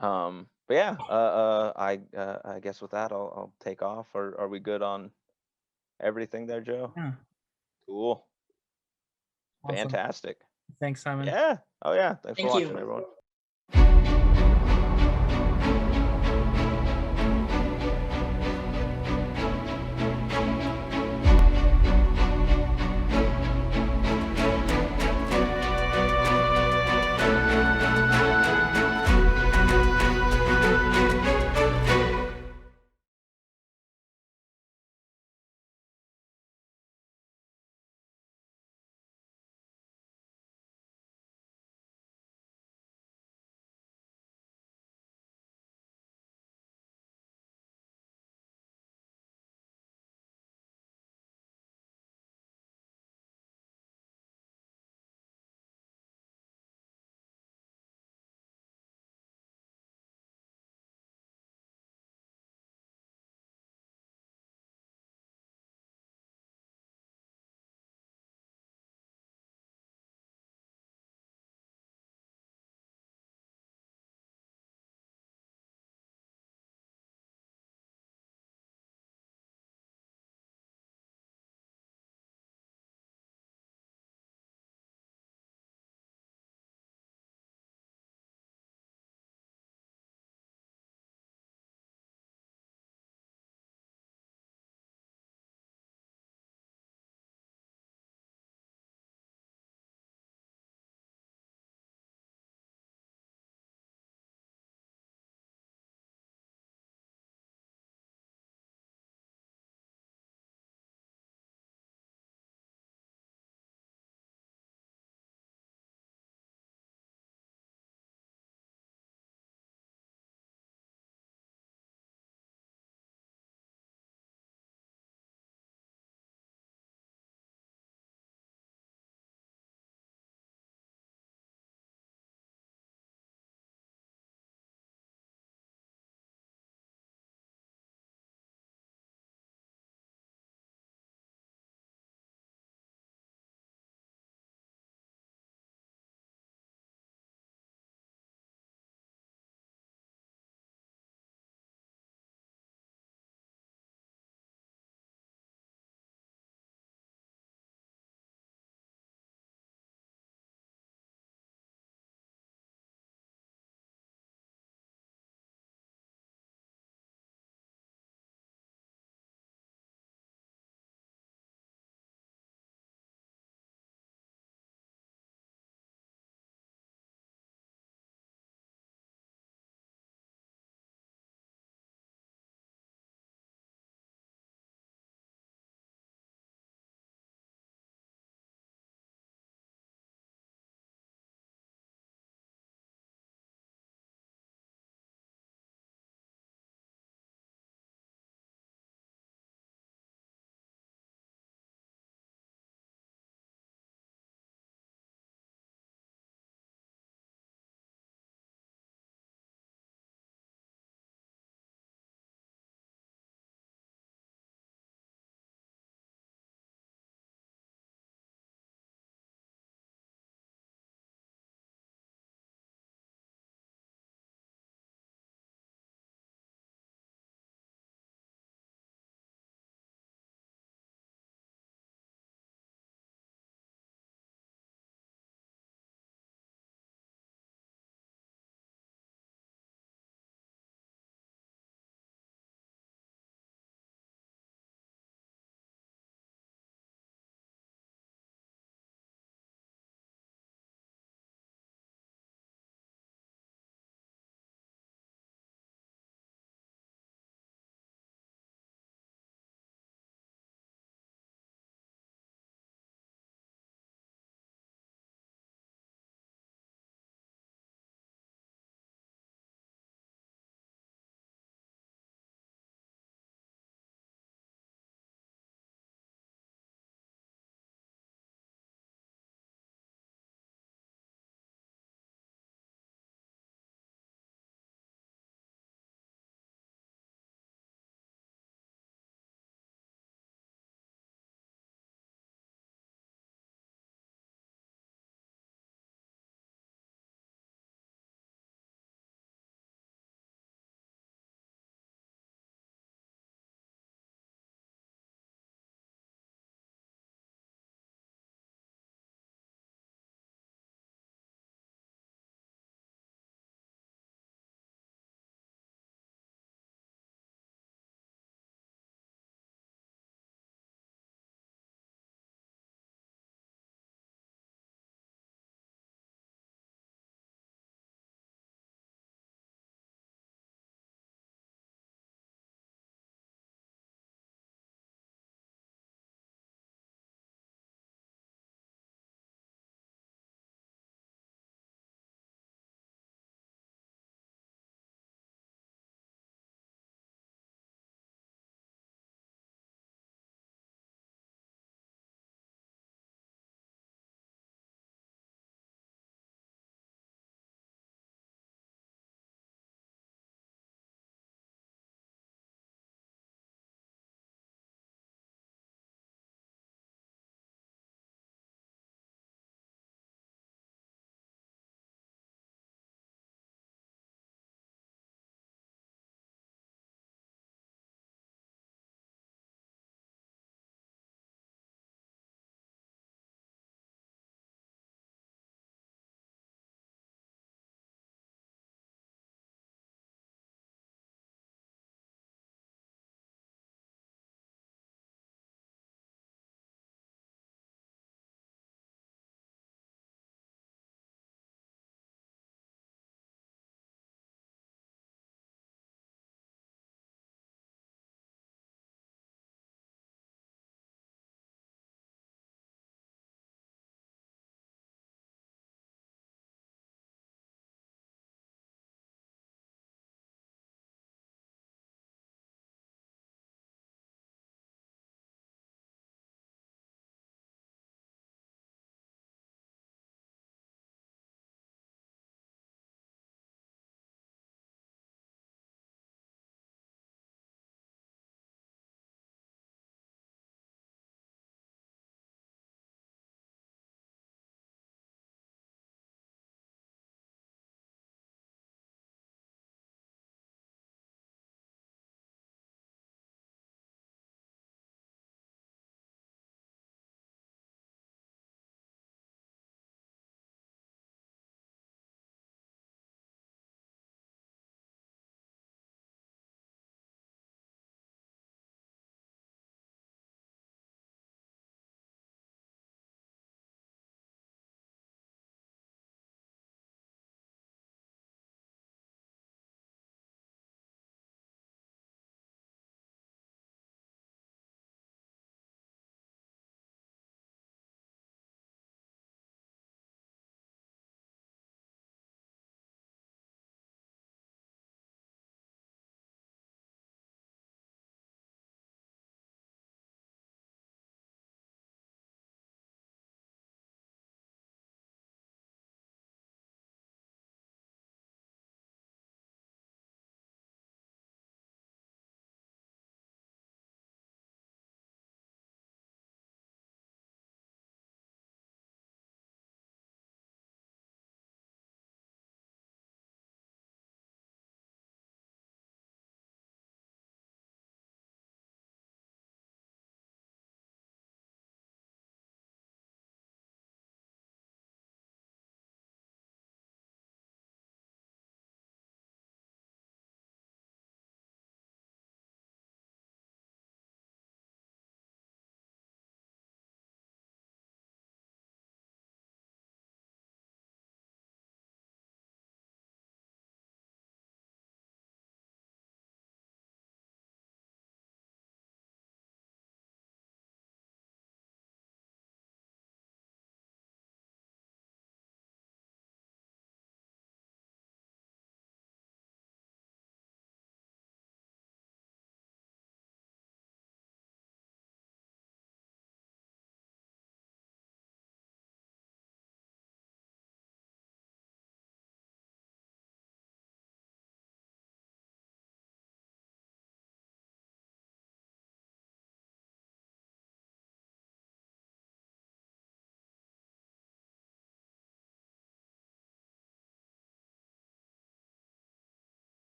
But yeah, I guess with that I'll take off. Are we good on everything there, Joe? Yeah. Cool. Awesome. Fantastic. Thanks, Simon. Yeah. Oh yeah. Thanks for Thank watching, you. everyone.